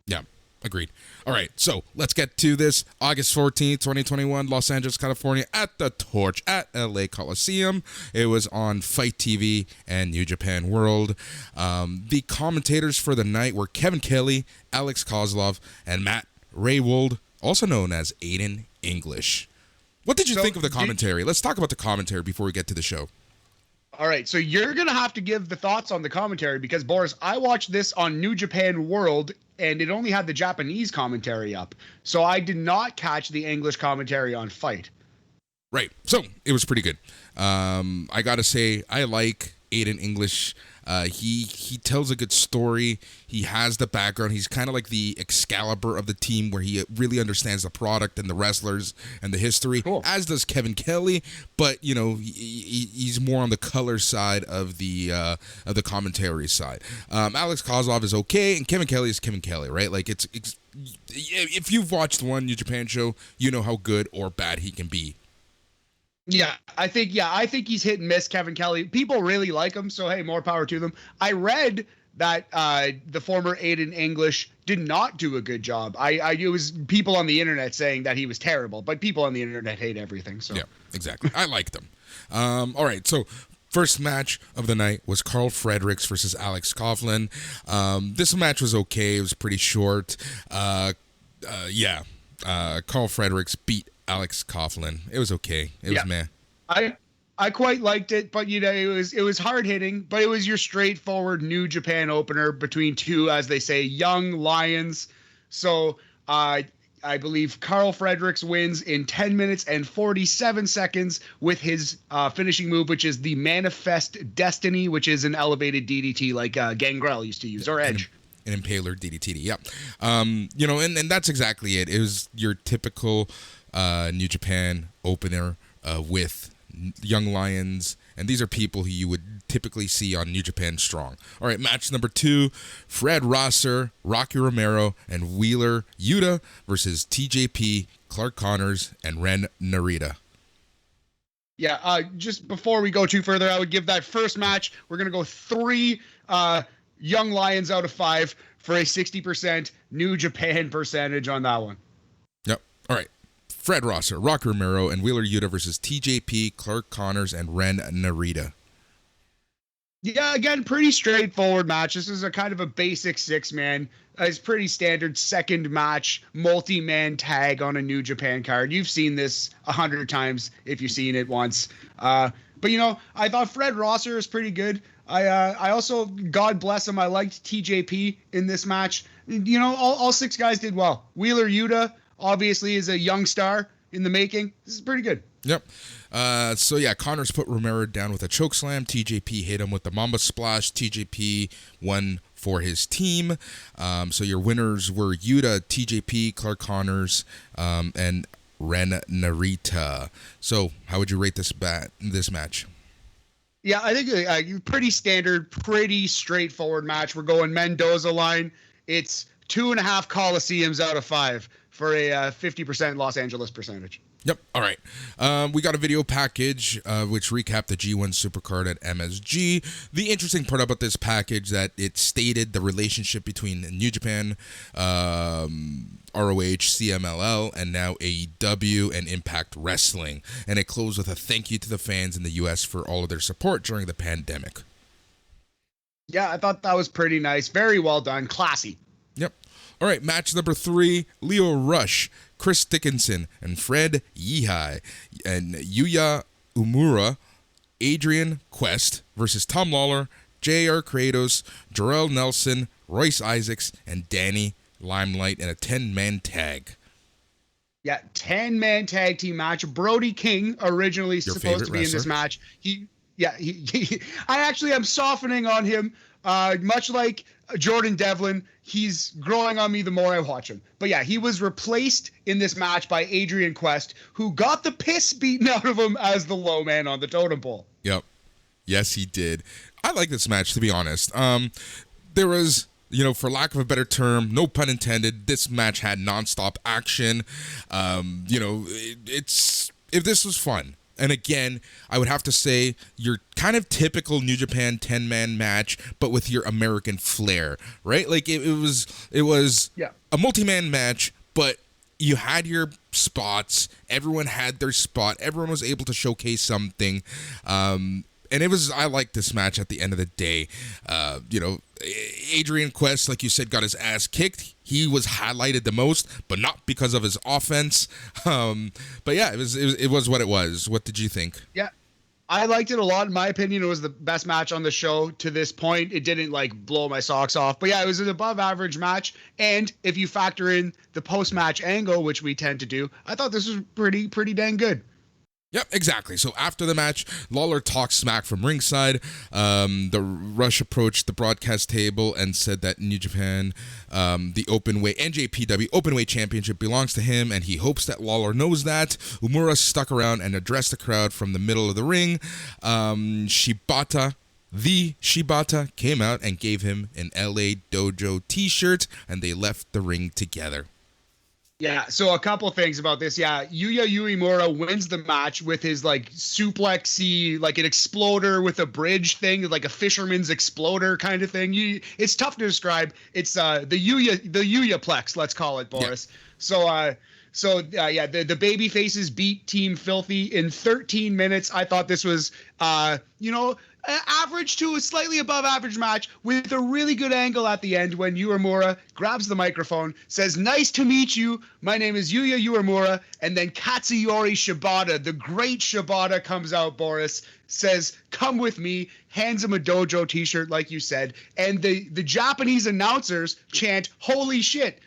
Yeah, agreed. All right, so let's get to this. August 14th, 2021, Los Angeles, California, at the Torch at LA Coliseum. It was on Fight TV and New Japan World. The commentators for the night were Kevin Kelly, Alex Kozlov, and Matt Raywold, also known as Aiden English. What did you think of the commentary? Let's talk about the commentary before we get to the show. All right, so you're going to have to give the thoughts on the commentary because, Boris, I watched this on New Japan World, and it only had the Japanese commentary up. So I did not catch the English commentary on Fight. Right, so it was pretty good. I got to say, I like Aiden English. He tells a good story. He has the background. He's kind of like the Excalibur of the team, where he really understands the product and the wrestlers and the history, as does Kevin Kelly. But you know, he's more on the color side of the commentary side. Alex Kozlov is okay, and Kevin Kelly is Kevin Kelly, right? Like it's if you've watched one New Japan show, you know how good or bad he can be. Yeah, I think he's hit and miss, Kevin Kelly. People really like him, so hey, more power to them. I read that the former Aiden English did not do a good job. It was people on the internet saying that he was terrible, but people on the internet hate everything. So yeah, exactly. I liked him. All right, so first match of the night was Carl Fredericks versus Alex Coughlin. This match was okay. It was pretty short. Carl Fredericks beat Alex Coughlin. It was okay. It was meh. I quite liked it, but you know, it was hard hitting, but it was your straightforward New Japan opener between two, as they say, young lions. So I believe Carl Fredericks wins in 10 minutes and 47 seconds with his finishing move, which is the Manifest Destiny, which is an elevated DDT like Gangrel used to use, or Edge. An impaler DDT, yeah. You know, and that's exactly it. It was your typical New Japan opener with young lions And these are people who you would typically see on New Japan Strong. All right, match number 2, Fred Rosser, Rocky Romero, and Wheeler Yuta versus TJP, Clark Connors, and Ren Narita. Yeah, just before we go too further, I would give that first match, we're going to go 3 Young Lions out of 5 for a 60% New Japan percentage on that one. Yep. All right. Fred Rosser, Rocky Romero, and Wheeler Yuta versus TJP, Clark Connors, and Ren Narita. Yeah, again, pretty straightforward match. This is a kind of a basic 6-man. It's pretty standard second match, multi-man tag on a New Japan card. You've seen this 100 times if you've seen it once. But, I thought Fred Rosser is pretty good. I also, God bless him, I liked TJP in this match. All 6 guys did well. Wheeler Yuta, obviously, is a young star in the making. This is pretty good. Yep. Connors put Romero down with a chokeslam. TJP hit him with the Mamba Splash. TJP won for his team. So your winners were Yuta, TJP, Clark Connors, and Ren Narita. So how would you rate this match? Yeah, I think pretty standard, pretty straightforward match. We're going Mendoza line. It's 2.5 Coliseums out of 5 for a 50% Los Angeles percentage. Yep. All right. We got a video package which recapped the G1 Supercard at MSG. The interesting part about this package that it stated the relationship between New Japan, RoH, CMLL, and now AEW and Impact Wrestling. And it closed with a thank you to the fans in the U.S. for all of their support during the pandemic. Yeah, I thought that was pretty nice. Very well done. Classy. Yep. All right, match number 3, Leo Rush, Chris Dickinson, and Fred Yehai, and Yuya Uemura, Adrian Quest versus Tom Lawler, J.R. Kratos, Jarrell Nelson, Royce Isaacs, and Danny Limelight in a 10-man tag. Yeah, 10-man tag team match. Brody King, originally Your supposed to be wrestler? in this match. I'm softening on him, much like Jordan Devlin. He's growing on me the more I watch him. But yeah, he was replaced in this match by Adrian Quest, who got the piss beaten out of him as the low man on the totem pole. Yep. Yes, he did. I like this match, to be honest. There was, for lack of a better term, no pun intended, this match had nonstop action. If this was fun. And again, I would have to say your kind of typical New Japan 10-man match, but with your American flair, right? Like it was a multi-man match, but you had your spots. Everyone had their spot. Everyone was able to showcase something. And I liked this match at the end of the day. Adrian Quest, like you said, got his ass kicked. He was highlighted the most, but not because of his offense. But yeah, it was what it was. What did you think? Yeah, I liked it a lot. In my opinion, it was the best match on the show to this point. It didn't blow my socks off, but yeah, it was an above average match. And if you factor in the post match angle, which we tend to do, I thought this was pretty dang good. Yep, exactly. So after the match, Lawler talked smack from ringside. The Rush approached the broadcast table and said that New Japan, the NJPW Openweight Championship belongs to him, and he hopes that Lawler knows that. Uemura stuck around and addressed the crowd from the middle of the ring. Shibata came out and gave him an LA Dojo t-shirt, and they left the ring together. Yeah, so a couple things about this. Yeah, Yuya Uemura wins the match with his suplexy, an exploder with a bridge thing, like a fisherman's exploder kind of thing. It's tough to describe. It's the Yuya-plex, let's call it, Boris. Yeah. The baby faces beat Team Filthy in 13 minutes. I thought this was, average to a slightly above average match with a really good angle at the end when Uemura grabs the microphone, says, "Nice to meet you. My name is Yuya Uemura." And then Katsuyori Shibata, the great Shibata, comes out, Boris, says, "Come with me," hands him a dojo t-shirt, like you said. And the Japanese announcers chant, holy shit,"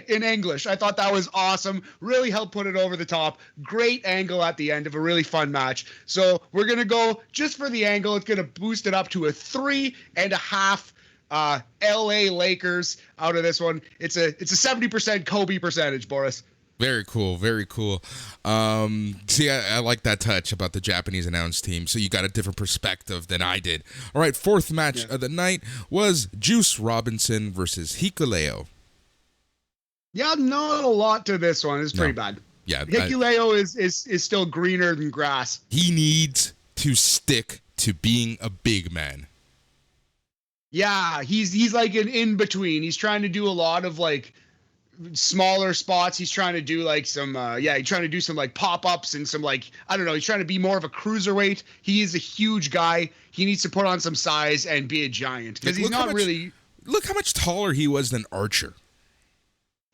in English. I thought that was awesome. Really helped put it over the top. Great angle at the end of a really fun match. So we're going to go just for the angle. It's going to boost it up to a 3.5 LA Lakers out of this one. It's a 70% Kobe percentage, Boris. Very cool, very cool. See, I like that touch about the Japanese announce team. So you got a different perspective than I did. All right, fourth match of the night was Juice Robinson versus Hikuleo. Yeah, not a lot to this one. It's pretty bad. Yeah, Hikuleo is still greener than grass. He needs to stick to being a big man. Yeah, he's like an in between. He's trying to do a lot of like smaller spots. He's trying to do like some he's trying to do some like pop-ups and some like, I don't know, he's trying to be more of a cruiserweight. He is a huge guy. He needs to put on some size and be a giant because he's not really. Look how much taller he was than Archer.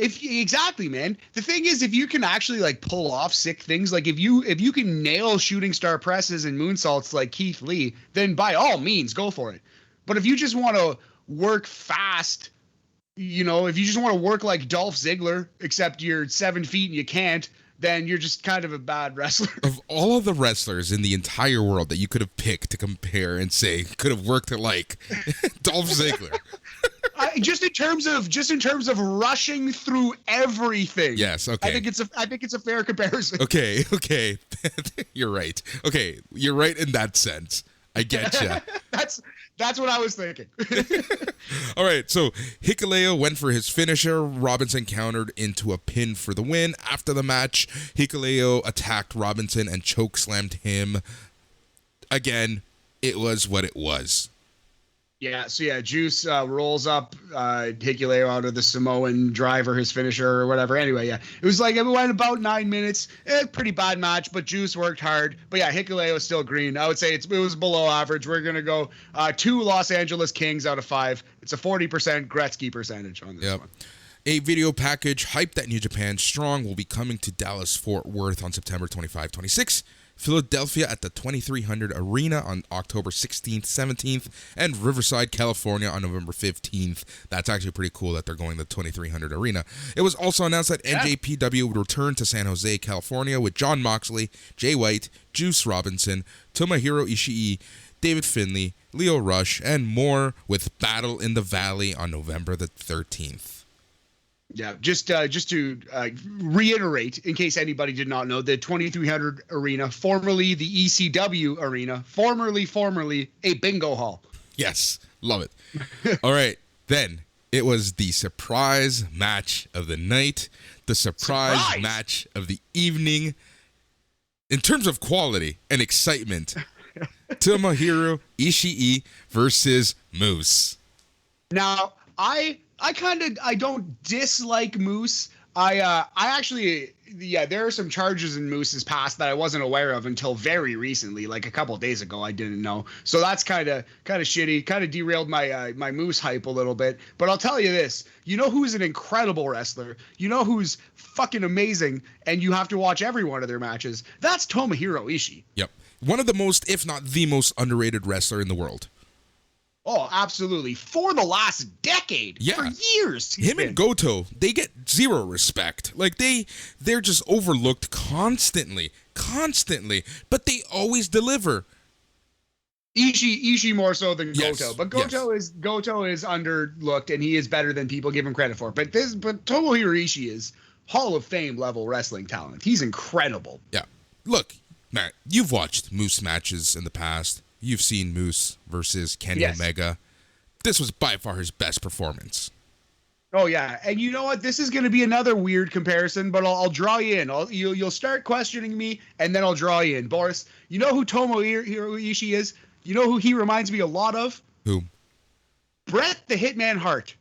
Exactly, man. The thing is, if you can actually like pull off sick things, like if you can nail shooting star presses and moonsaults like Keith Lee, then by all means go for it. But if you just want to work fast, you know, if you just want to work like Dolph Ziggler, except you're 7 feet and you can't, then you're just kind of a bad wrestler. Of all of the wrestlers in the entire world that you could have picked to compare and say could have worked like Dolph Ziggler. Just in terms of rushing through everything. Yes, okay. I think it's a fair comparison. Okay. You're right. Okay, you're right in that sense. I get you. That's what I was thinking. All right, so Hikuleo went for his finisher. Robinson countered into a pin for the win. After the match, Hikuleo attacked Robinson and chokeslammed him. Again, it was what it was. Yeah, so Juice rolls up Hikuleo out of the Samoan driver, his finisher or whatever. Anyway, it was like it went about 9 minutes. Pretty bad match, but Juice worked hard. But yeah, Hikuleo is still green. I would say it was below average. We're gonna go 2 Los Angeles Kings out of 5. It's a 40% Gretzky percentage on this one. A video package hyped that New Japan Strong will be coming to Dallas-Fort Worth on September 25-26. Philadelphia at the 2300 Arena on October 16th, 17th, and Riverside, California on November 15th. That's actually pretty cool that they're going to the 2300 Arena. It was also announced that NJPW would return to San Jose, California with Jon Moxley, Jay White, Juice Robinson, Tomohiro Ishii, David Finlay, Leo Rush, and more with Battle in the Valley on November the 13th. Yeah, just to reiterate, in case anybody did not know, the 2300 Arena, formerly the ECW Arena, formerly a bingo hall. Yes, love it. All right, then it was the surprise match of the night, the surprise match of the evening. In terms of quality and excitement, Tomohiro Ishii versus Moose. Now, I don't dislike Moose. I actually, there are some charges in Moose's past that I wasn't aware of until very recently, like a couple days ago. I didn't know, so that's kind of shitty. Kind of derailed my my Moose hype a little bit. But I'll tell you this: you know who's an incredible wrestler? You know who's fucking amazing, and you have to watch every one of their matches. That's Tomohiro Ishii. Yep, one of the most, if not the most, underrated wrestler in the world. Oh, absolutely. For the last decade. Yeah. For years. Him and Goto, they get zero respect. Like, they're just overlooked constantly. But they always deliver. Ishii more so than Yes. Goto. But Goto is underlooked, and he is better than people give him credit for. But Tomohiro Ishii is Hall of Fame level wrestling talent. He's incredible. Yeah. Look, Matt, you've watched Moose matches in the past. You've seen Moose versus Kenny Omega. This was by far his best performance. Oh, yeah. And you know what? This is going to be another weird comparison, but I'll draw you in. You'll start questioning me, and then I'll draw you in. Boris, you know who Tomohiro Ishii is? You know who he reminds me a lot of? Who? Bret the Hitman Hart.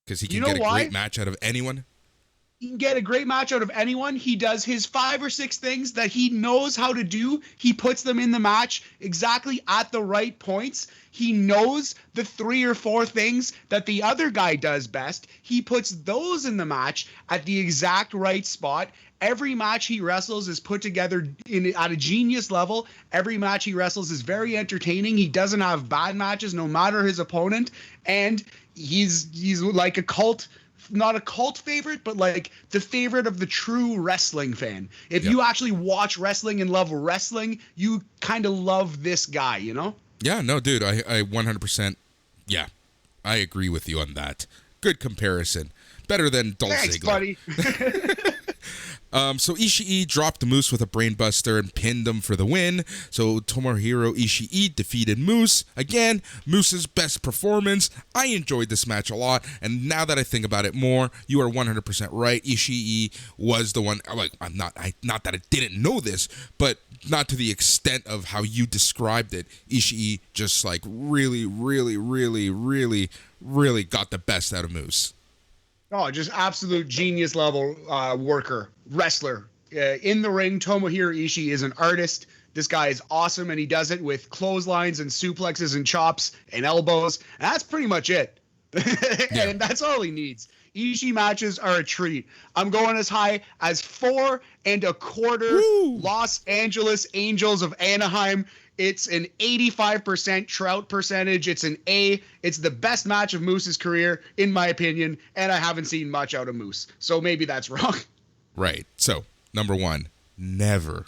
Because he can get a great match out of anyone? He can get a great match out of anyone. He does his 5 or 6 things that he knows how to do. He puts them in the match exactly at the right points. He knows the 3 or 4 things that the other guy does best. He puts those in the match at the exact right spot. Every match he wrestles is put together at a genius level. Every match he wrestles is very entertaining. He doesn't have bad matches, no matter his opponent. And he's like a cult. Not a cult favorite, but like the favorite of the true wrestling fan. If you actually watch wrestling and love wrestling, you kind of love this guy, you know? Yeah, no, dude, I 100%, I agree with you on that. Good comparison. Better than Dolph Ziggler. Thanks, buddy. So Ishii dropped Moose with a brainbuster and pinned him for the win. So Tomohiro Ishii defeated Moose. Again, Moose's best performance. I enjoyed this match a lot, and now that I think about it more, you are 100% right. Ishii was the one. Like, not that I didn't know this, but not to the extent of how you described it. Ishii just like really got the best out of Moose. Oh, just absolute genius level worker, wrestler. In the ring, Tomohiro Ishii is an artist. This guy is awesome, and he does it with clotheslines and suplexes and chops and elbows. And that's pretty much it. And that's all he needs. Ishii matches are a treat. I'm going as high as 4.25 Los Angeles Angels of Anaheim. It's an 85% Trout percentage. It's an A. It's the best match of Moose's career, in my opinion, and I haven't seen much out of Moose. So maybe that's wrong. Right. So, number one, never,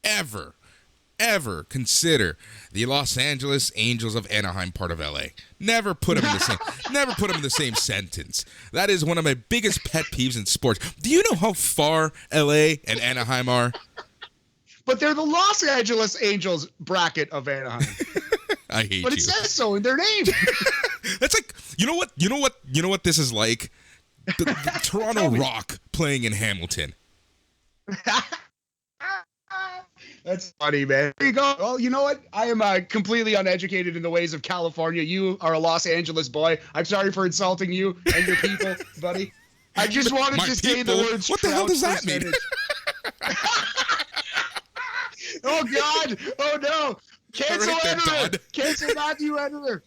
ever consider the Los Angeles Angels of Anaheim part of LA. Never put them in the same sentence. That is one of my biggest pet peeves in sports. Do you know how far LA and Anaheim are? But they're the Los Angeles Angels bracket of Anaheim. I hate you. But it says so in their name. That's like, you know what this is like? The Toronto Rock playing in Hamilton. That's funny, man. There you go. Well, you know what? I am completely uneducated in the ways of California. You are a Los Angeles boy. I'm sorry for insulting you and your people, buddy. I just wanted to say the words. What the hell does that mean? Oh, God. Oh, no. Cancel editor. Cancel Matthew editor.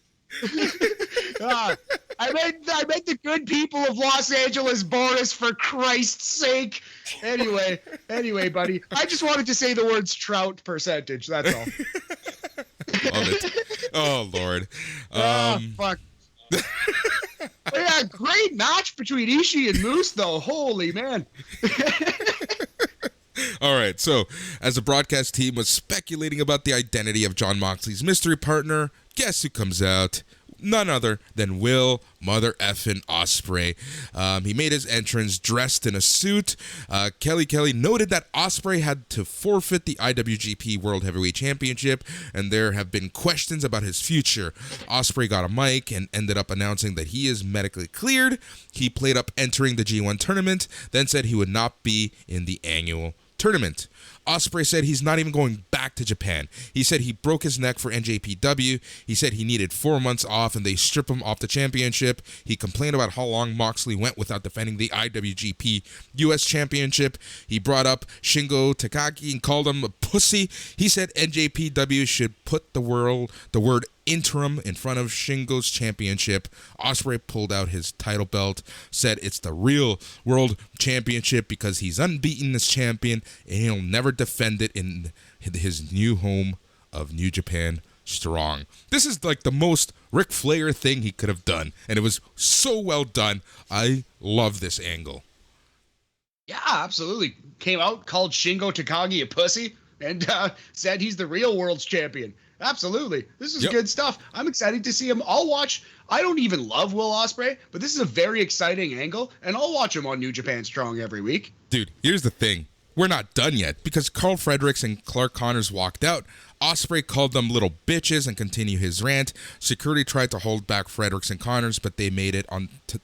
I meant the good people of Los Angeles, Boris, for Christ's sake. Anyway, buddy. I just wanted to say the words Trout percentage. That's all. Love it. Oh, Lord. Fuck. Yeah, great match between Ishii and Moose, though. Holy man. All right, so as the broadcast team was speculating about the identity of Jon Moxley's mystery partner, guess who comes out? None other than Will Mother Effin Ospreay. He made his entrance dressed in a suit. Kelly noted that Ospreay had to forfeit the IWGP World Heavyweight Championship, and there have been questions about his future. Ospreay got a mic and ended up announcing that he is medically cleared. He played up entering the G1 tournament, then said he would not be in the annual tournament. Ospreay said he's not even going back to Japan. He said he broke his neck for NJPW. He said he needed 4 months off and they strip him off the championship. He complained about how long Moxley went without defending the IWGP US Championship. He brought up Shingo Takagi and called him a pussy. He said NJPW should put the word interim in front of Shingo's championship. Ospreay pulled out his title belt, said it's the real world championship because he's unbeaten as champion and he'll never defend it in his new home of New Japan Strong. This is like the most Ric Flair thing he could have done, and it was so well done. I love this angle. Yeah, absolutely. Came out, called Shingo Takagi a pussy, and said he's the real world's champion. Absolutely. This is good stuff. I'm excited to see him. I'll watch. I don't even love Will Ospreay, but this is a very exciting angle, and I'll watch him on New Japan Strong every week. Dude, here's the thing. We're not done yet because Carl Fredericks and Clark Connors walked out. Ospreay called them little bitches and continued his rant. Security tried to hold back Fredericks and Connors, but they made it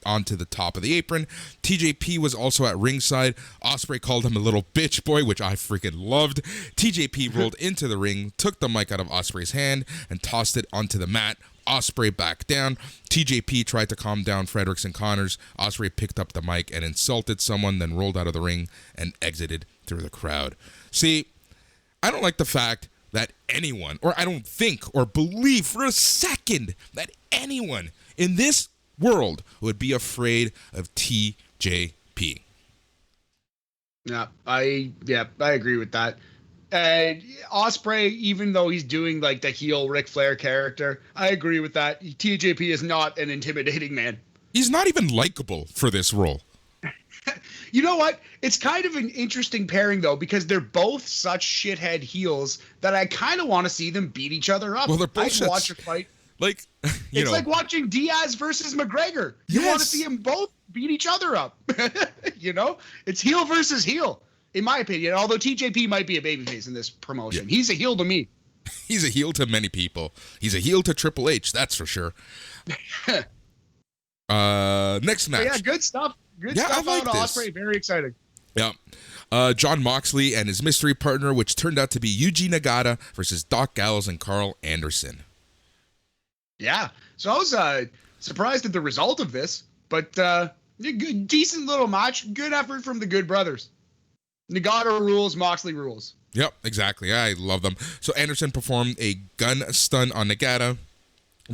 onto the top of the apron. TJP was also at ringside. Ospreay called him a little bitch boy, which I freaking loved. TJP rolled into the ring, took the mic out of Ospreay's hand, and tossed it onto the mat. Ospreay backed down. TJP tried to calm down Fredericks and Connors. Ospreay picked up the mic and insulted someone, then rolled out of the ring and exited through the crowd. See, I don't like the fact that anyone, or I don't think or believe for a second that anyone in this world would be afraid of TJP. Yeah, I agree with that. And Ospreay, even though he's doing like the heel Ric Flair character, I agree with that. TJP is not an intimidating man. He's not even likable for this role. You know what? It's kind of an interesting pairing, though, because they're both such shithead heels that I kind of want to see them beat each other up. Well, they're both watch a fight. Like, it's like watching Diaz versus McGregor. You want to see them both beat each other up. You know? It's heel versus heel. in my opinion, although TJP might be a babyface in this promotion, he's a heel to me. He's a heel to many people. He's a heel to Triple H, that's for sure. Next match. But yeah, good stuff. Good stuff out of Ospreay. Very exciting. Yeah. Jon Moxley and his mystery partner, which turned out to be Yuji Nagata versus Doc Gallows and Carl Anderson. Yeah. So I was surprised at the result of this, but good, decent little match. Good effort from the Good Brothers. Nagata rules, Moxley rules. Yep, exactly. I love them. So Anderson performed a gun stun on Nagata.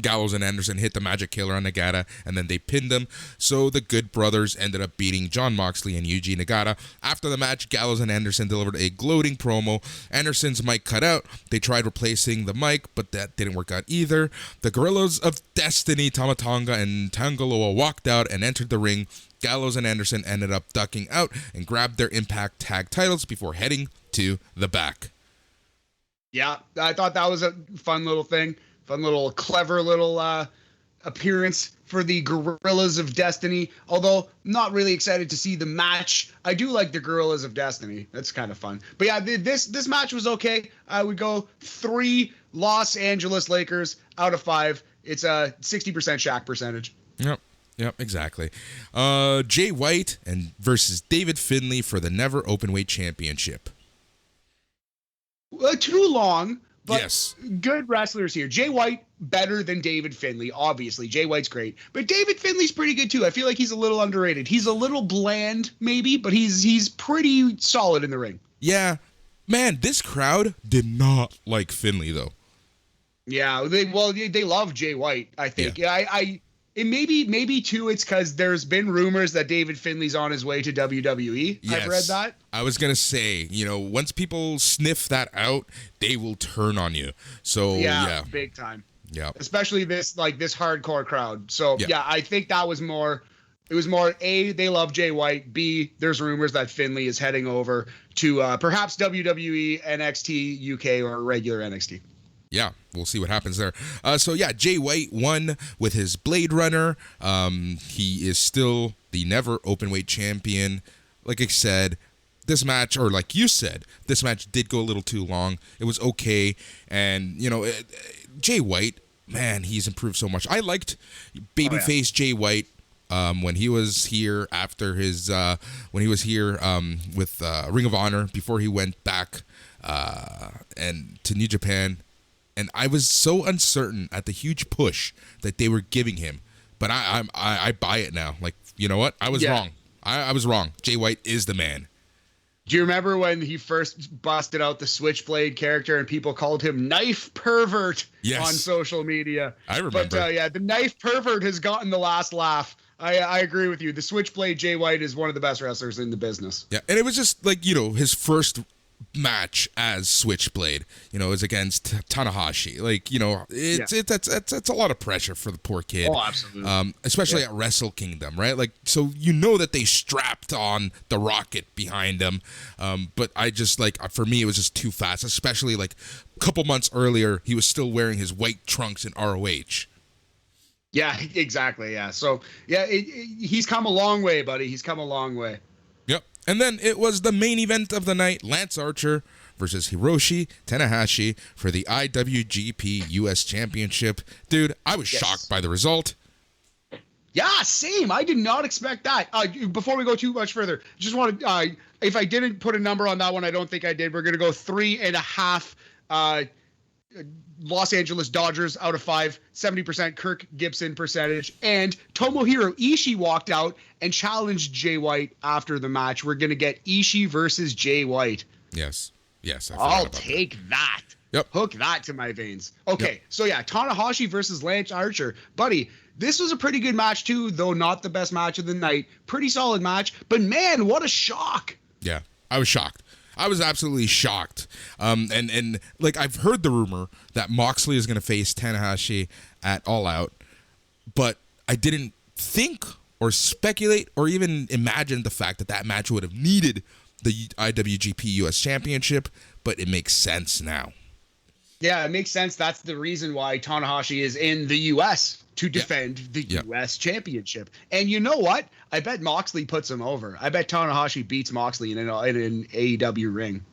Gallows and Anderson hit the Magic Killer on Nagata, and then they pinned him. So the Good Brothers ended up beating Jon Moxley and Yuji Nagata. After the match, Gallows and Anderson delivered a gloating promo. Anderson's mic cut out. They tried replacing the mic, but that didn't work out either. The Guerrillas of Destiny, Tama Tonga and Tangaloa, walked out and entered the ring. Gallows and Anderson ended up ducking out and grabbed their Impact Tag titles before heading to the back. Yeah, I thought that was a fun little thing. Fun little, clever little appearance for the Guerrillas of Destiny. Although, not really excited to see the match. I do like the Guerrillas of Destiny. That's kind of fun. But yeah, this match was okay. I would go 3 Los Angeles Lakers out of 5. It's a 60% Shaq percentage. Yep, exactly. Jay White and versus David Finlay for the Never Openweight Championship. Too long. But yes. Good wrestlers here. Jay White, better than David Finlay, obviously. Jay White's great. But David Finlay's pretty good, too. I feel like he's a little underrated. He's a little bland, maybe, but he's pretty solid in the ring. Yeah. Man, this crowd did not like Finlay, though. Yeah, they love Jay White, I think. Yeah. And maybe too, it's because there's been rumors that David Finlay's on his way to WWE. Yes. I've read that. I was going to say, once people sniff that out, they will turn on you. So, yeah. Big time. Yeah. Especially this hardcore crowd. So, yeah, I think that was more, it was more, A, they love Jay White. B, there's rumors that Finlay is heading over to perhaps WWE, NXT, UK, or regular NXT. Yeah, we'll see what happens there. Jay White won with his Blade Runner. He is still the Never Openweight champion. Like I said, this match, or like you said, this match did go a little too long. It was okay. And, Jay White, man, he's improved so much. I liked babyface Jay White when he was here after his, when he was here with Ring of Honor before he went back and to New Japan. And I was so uncertain at the huge push that they were giving him. But I buy it now. Like, you know what? I was wrong. I was wrong. Jay White is the man. Do you remember when he first busted out the Switchblade character and people called him Knife Pervert on social media? I remember. But the Knife Pervert has gotten the last laugh. I agree with you. The Switchblade Jay White is one of the best wrestlers in the business. Yeah, and it was just like, his first match as Switchblade, is against Tanahashi. Like, it's a lot of pressure for the poor kid. Oh, absolutely. Especially at Wrestle Kingdom, right? Like, so that they strapped on the rocket behind him. But I just for me, it was just too fast. Especially like a couple months earlier, he was still wearing his white trunks in RoH. Yeah, exactly. Yeah. So he's come a long way, buddy. He's come a long way. Yep. And then it was the main event of the night, Lance Archer versus Hiroshi Tanahashi for the IWGP US Championship. Dude, I was shocked by the result. Yeah, same. I did not expect that. Before we go too much further, just want to, if I didn't put a number on that one, I don't think I did. We're going to go 3.5 Los Angeles Dodgers out of 5, 70% Kirk Gibson percentage, and Tomohiro Ishii walked out and challenged Jay White after the match. We're going to get Ishii versus Jay White. Yes. I'll take that. Yep. Hook that to my veins. Okay, so Tanahashi versus Lance Archer. Buddy, this was a pretty good match too, though not the best match of the night. Pretty solid match, but man, what a shock. Yeah, I was shocked. I was absolutely shocked. And like, I've heard the rumor that Moxley is going to face Tanahashi at All Out, but I didn't think or speculate or even imagine the fact that match would have needed the IWGP US Championship, but it makes sense now. Yeah, it makes sense. That's the reason why Tanahashi is in the US. to defend the U.S. Championship. And you know what? I bet Moxley puts him over. I bet Tanahashi beats Moxley in an AEW ring.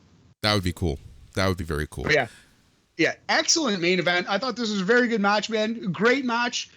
That would be cool. That would be very cool. But yeah, excellent main event. I thought this was a very good match, man. Great match.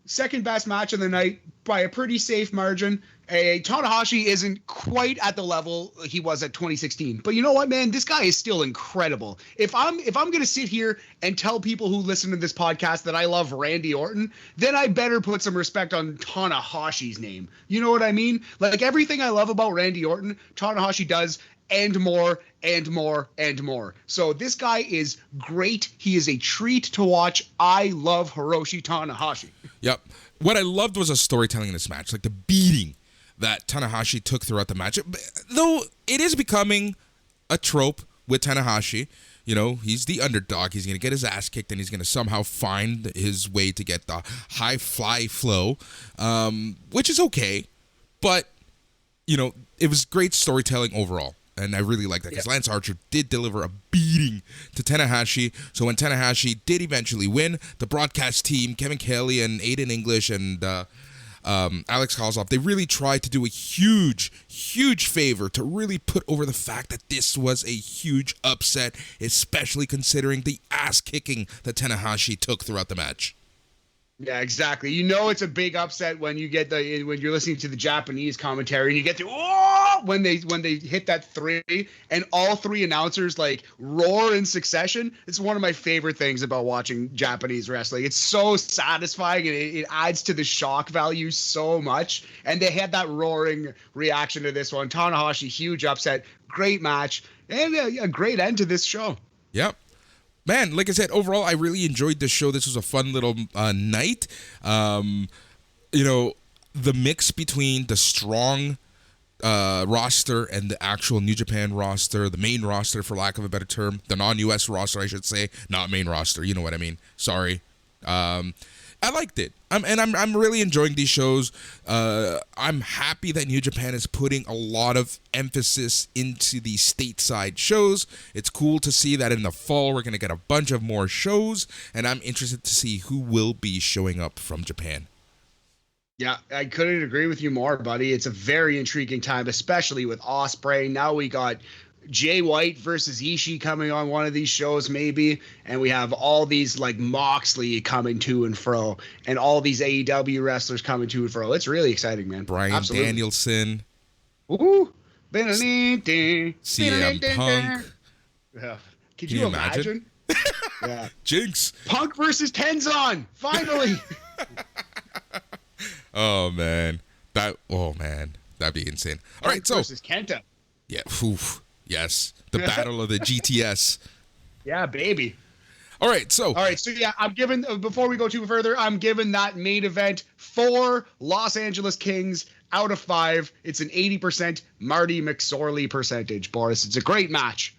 Second best match of the night by a pretty safe margin. Tanahashi isn't quite at the level he was at 2016, but you know what, man? This guy is still incredible. If I'm gonna sit here and tell people who listen to this podcast that I love Randy Orton, then I better put some respect on Tanahashi's name. You know what I mean? Like everything I love about Randy Orton, Tanahashi does, and more and more and more. So this guy is great. He is a treat to watch. I love Hiroshi Tanahashi. Yep. What I loved was a storytelling in this match, like the beating that Tanahashi took throughout the match. Though it is becoming a trope with Tanahashi. You know, he's the underdog. He's going to get his ass kicked, and he's going to somehow find his way to get the high fly flow, which is okay. But, you know, it was great storytelling overall. And I really like that because Lance Archer did deliver a beating to Tanahashi. So when Tanahashi did eventually win, the broadcast team, Kevin Kelly and Aiden English and Alex Kozlov, they really tried to do a huge, huge favor to really put over the fact that this was a huge upset, especially considering the ass kicking that Tanahashi took throughout the match. Yeah, exactly. You know it's a big upset when you get when you're listening to the Japanese commentary and you get to when they hit that 3 and all 3 announcers like roar in succession. It's one of my favorite things about watching Japanese wrestling. It's so satisfying and it adds to the shock value so much. And they had that roaring reaction to this one. Tanahashi, huge upset, great match, and a great end to this show. Yep. Man, like I said, overall, I really enjoyed this show. This was a fun little night. You know, the mix between the strong roster and the actual New Japan roster, the main roster, for lack of a better term, the non-US roster, I should say, not main roster. You know what I mean? Sorry. I liked it. I'm really enjoying these shows. I'm happy that New Japan is putting a lot of emphasis into the stateside shows. It's cool to see that in the fall we're going to get a bunch of more shows, and I'm interested to see who will be showing up from Japan. Yeah, I couldn't agree with you more, buddy. It's a very intriguing time, especially with Ospreay. Now we got Jay White versus Ishii coming on one of these shows maybe, and we have all these like Moxley coming to and fro, and all these AEW wrestlers coming to and fro. It's really exciting, man. Bryan Danielson. Ooh. CM Punk. Yeah. Could you imagine? Yeah. Jinx. Punk versus Tenzon. Finally. Oh man. That'd be insane. All right, so versus Kenta. Yeah, yes. The battle of the GTS. Yeah, baby. All right, so yeah, I'm giving, before we go too further, I'm giving that main event 4 Los Angeles Kings out of 5. It's an 80% Marty McSorley percentage, Boris. It's a great match.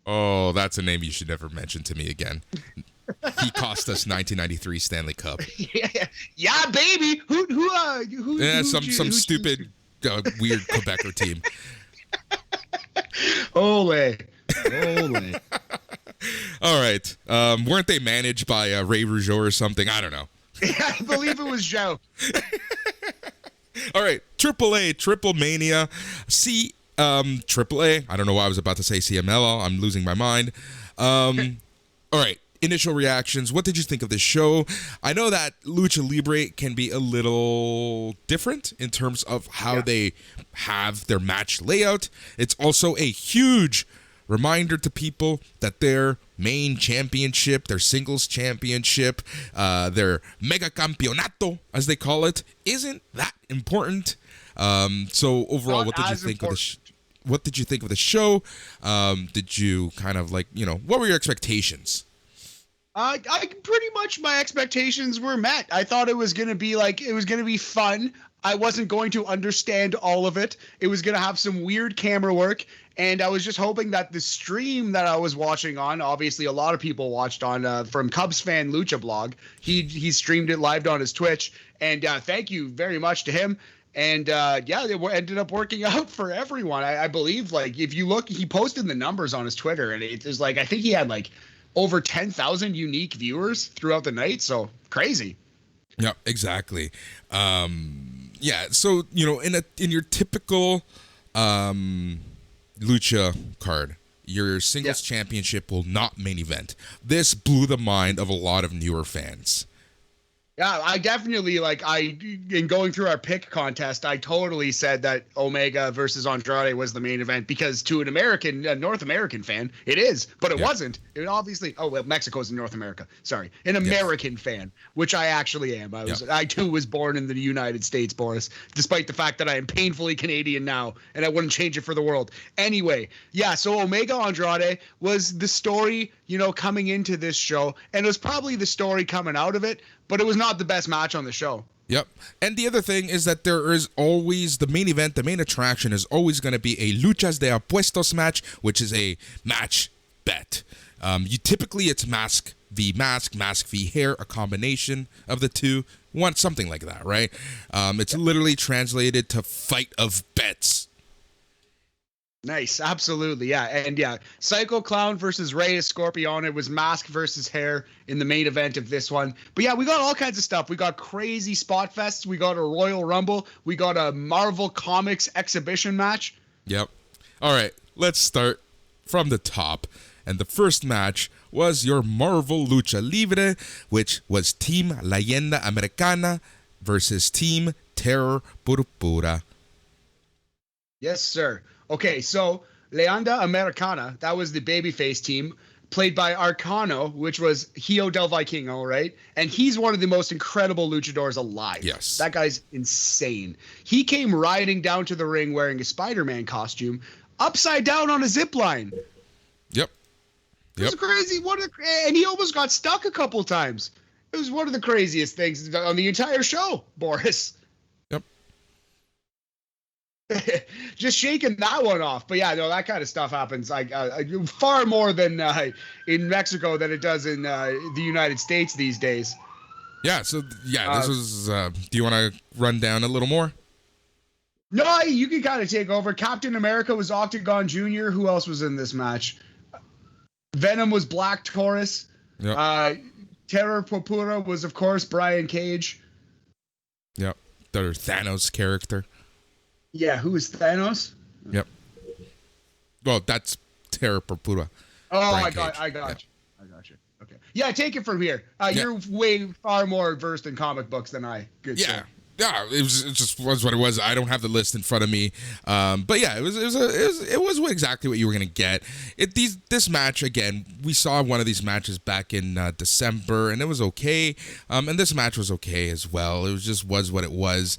Oh, that's a name you should never mention to me again. He cost us 1993 Stanley Cup. Yeah, baby. Who? Yeah, some stupid weird Quebecer team. Ole. All right. Weren't they managed by Ray Rougeau or something? I don't know. Yeah, I believe it was Joe. All right. AAA Triplemania. AAA. I don't know why I was about to say CMLL. I'm losing my mind. All right. Initial reactions. What did you think of this show? I know that Lucha Libre can be a little different in terms of how they have their match layout. It's also a huge reminder to people that their main championship, their singles championship, their mega campeonato, as they call it, isn't that important. So overall, what did you think of the what did you think of the show? Did you kind of like, what were your expectations? I pretty much, my expectations were met. I thought it was going to be fun. I wasn't going to understand all of it. It was going to have some weird camera work. And I was just hoping that the stream that I was watching on, obviously a lot of people watched on from Cubs Fan Lucha Blog. He streamed it live on his Twitch. And thank you very much to him. And it ended up working out for everyone. I believe, like, if you look, he posted the numbers on his Twitter. And it was like, I think he had like over 10,000 unique viewers throughout the night. So crazy. Yeah, exactly. Yeah, so in your typical lucha card, your singles championship will not main event. This blew the mind of a lot of newer fans. Yeah, I definitely in going through our pick contest, I totally said that Omega versus Andrade was the main event because to an American, a North American fan, it is, but it wasn't. It obviously, Mexico's in North America. Sorry, an American fan, which I actually am. I too was born in the United States, Boris, despite the fact that I am painfully Canadian now, and I wouldn't change it for the world. Anyway, so Omega Andrade was the story, coming into this show, and it was probably the story coming out of it. But it was not the best match on the show. Yep. And the other thing is that there is always the main event, the main attraction is always going to be a luchas de apuestos match, which is a match bet. Typically it's mask v hair, a combination of the two. Something like that, right? It's literally translated to fight of bets. Nice, absolutely, yeah, and Psycho Clown versus Rey Scorpion. It was mask versus hair in the main event of this one. But we got all kinds of stuff. We got crazy spot fests. We got a Royal Rumble. We got a Marvel Comics exhibition match. Yep. All right, let's start from the top. And the first match was your Marvel Lucha Libre, which was Team Leyenda Americana versus Team Terror Purpura. Yes, sir. Okay, so Leyenda Americana, that was the babyface team, played by Arcano, which was Hio del Vikingo, right? And he's one of the most incredible luchadors alive. Yes. That guy's insane. He came riding down to the ring wearing a Spider-Man costume, upside down on a zip line. Yep. It was crazy. And he almost got stuck a couple times. It was one of the craziest things on the entire show, Boris. Just shaking that one off. But that kind of stuff happens far more than in Mexico than it does in the United States these days. Yeah, so this was do you want to run down a little more? No, you can kind of take over. Captain America was Octagon Jr. Who else was in this match? Venom was Black Taurus. Yep. Terror Purpura was, of course, Brian Cage. Yep. The Thanos character. Yeah, who is Thanos? Yep. Well, that's Terror Purpura. Oh, I got you. Okay. Yeah, take it from here. You're way far more versed in comic books than I. Good. Yeah. Sir. Yeah, it just was what it was. I don't have the list in front of me, but yeah, it was exactly what you were gonna get. This match again, we saw one of these matches back in December, and it was okay. And this match was okay as well. It was what it was.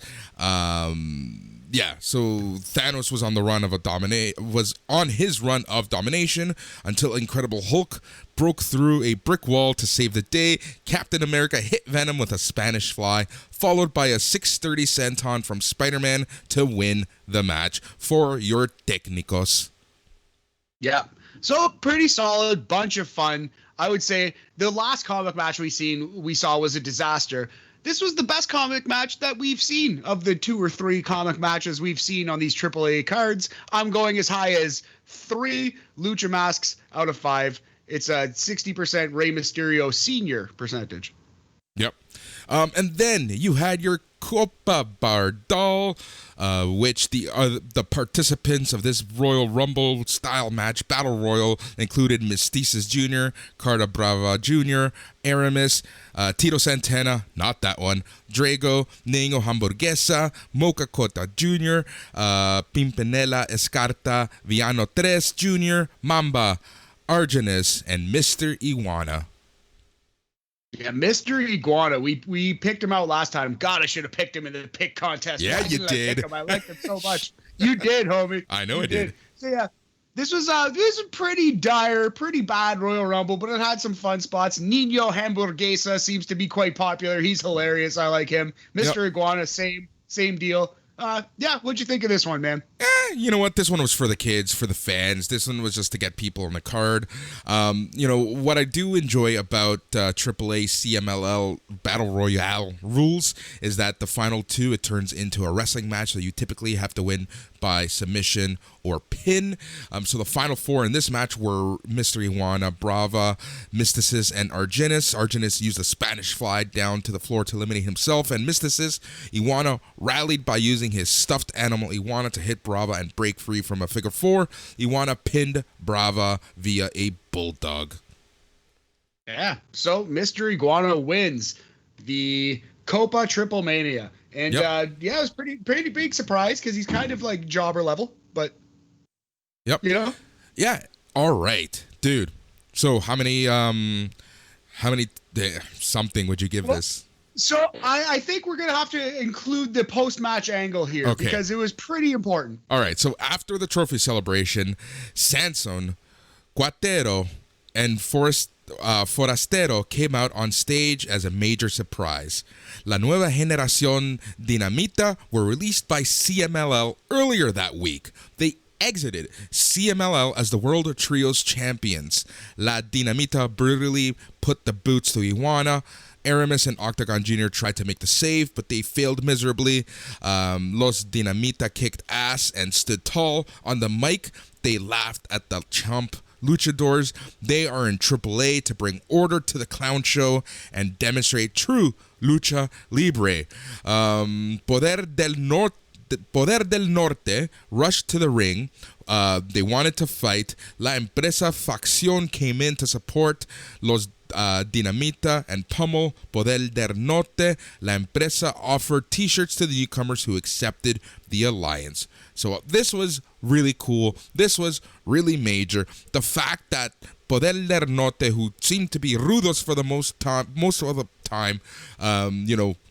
So Thanos was on his run of domination until Incredible Hulk broke through a brick wall to save the day. Captain America hit Venom with a Spanish Fly, followed by a 630 senton from Spider-Man to win the match for your Técnicos. Yeah. So pretty solid, bunch of fun. I would say the last comic match we saw was a disaster. This was the best comic match that we've seen of the 2 or 3 comic matches we've seen on these AAA cards. I'm going as high as 3 Lucha Masks out of 5. It's a 60% Rey Mysterio senior percentage. Yep. And then you had your Copa Bardal, which the participants of this Royal Rumble style match, Battle Royal, included Mestices Jr., Carta Brava Jr., Aramis, Tito Santana, not that one, Drago, Niño Hamburguesa, Mocha Cota Jr., Pimpinela Escarta, Villano Tres Jr., Mamba, Argenis, and Mr. Iguana. Yeah, Mr. Iguana. We picked him out last time. God, I should have picked him in the pick contest. Yeah, you did. I liked him so much. You did, homie. I know I did. So yeah, this was a pretty dire, pretty bad Royal Rumble, but it had some fun spots. Niño Hamburguesa seems to be quite popular. He's hilarious. I like him. Mr. Iguana, same deal. What'd you think of this one, man? You know what? This one was for the kids, for the fans. This one was just to get people on the card. What I do enjoy about AAA CMLL Battle Royale rules is that the final 2, it turns into a wrestling match, so you typically have to win by submission or pin. So the final four in this match were Mr. Iguana, Brava, Mysticis, and Argenis. Argenis used a Spanish fly down to the floor to eliminate himself and Mysticis. Iguana rallied by using his stuffed animal Iguana to hit Brava and break free from a figure four. Iguana pinned Brava via a bulldog. Yeah, so Mr. Iguana wins the Copa Triplemania. And it was pretty big surprise because he's kind of like jobber level, but Yeah. All right, dude. So how many something would you give this? So I think we're gonna have to include the post-match angle here because it was pretty important. All right. So after the trophy celebration, Sanson, Cuatero, and Forastero came out on stage as a major surprise. La Nueva Generación Dinamita were released by CMLL earlier that week. They exited CMLL as the World Trios champions. La Dinamita brutally put the boots to Iguana. Aramis and Octagon Jr. tried to make the save, but they failed miserably. Los Dinamita kicked ass and stood tall. On the mic, they laughed at the chump luchadors. They are in AAA to bring order to the clown show and demonstrate true lucha libre. Poder del Norte rushed to the ring. They wanted to fight. La Empresa Facción came in to support Los Dinamita and pummel Poder del Norte. La Empresa offered t-shirts to the newcomers who accepted the alliance. So this was really cool. This was really major. The fact that Poder del Norte, who seemed to be rudos for the most of the time,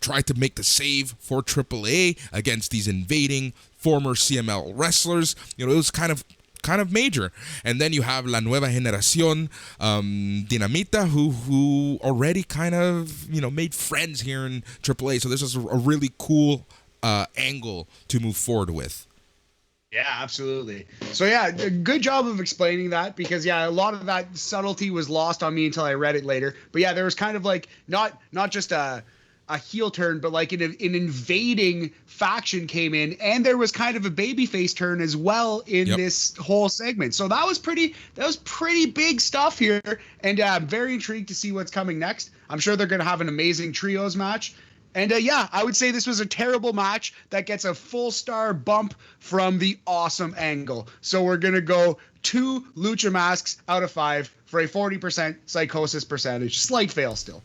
tried to make the save for AAA against these invading former CML wrestlers. It was kind of major. And then you have La Nueva Generación Dinamita, who already kind of made friends here in AAA. So this was a really cool angle to move forward with. Yeah, absolutely. So yeah, good job of explaining that because a lot of that subtlety was lost on me until I read it later. But yeah, there was kind of like not just a heel turn, but like an invading faction came in, and there was kind of a babyface turn as well in this whole segment. So that was pretty big stuff here, and I'm very intrigued to see what's coming next. I'm sure they're going to have an amazing trios match. And I would say this was a terrible match that gets a full star bump from the awesome angle. So we're going to go 2 lucha masks out of 5 for a 40% psychosis percentage. Slight fail still.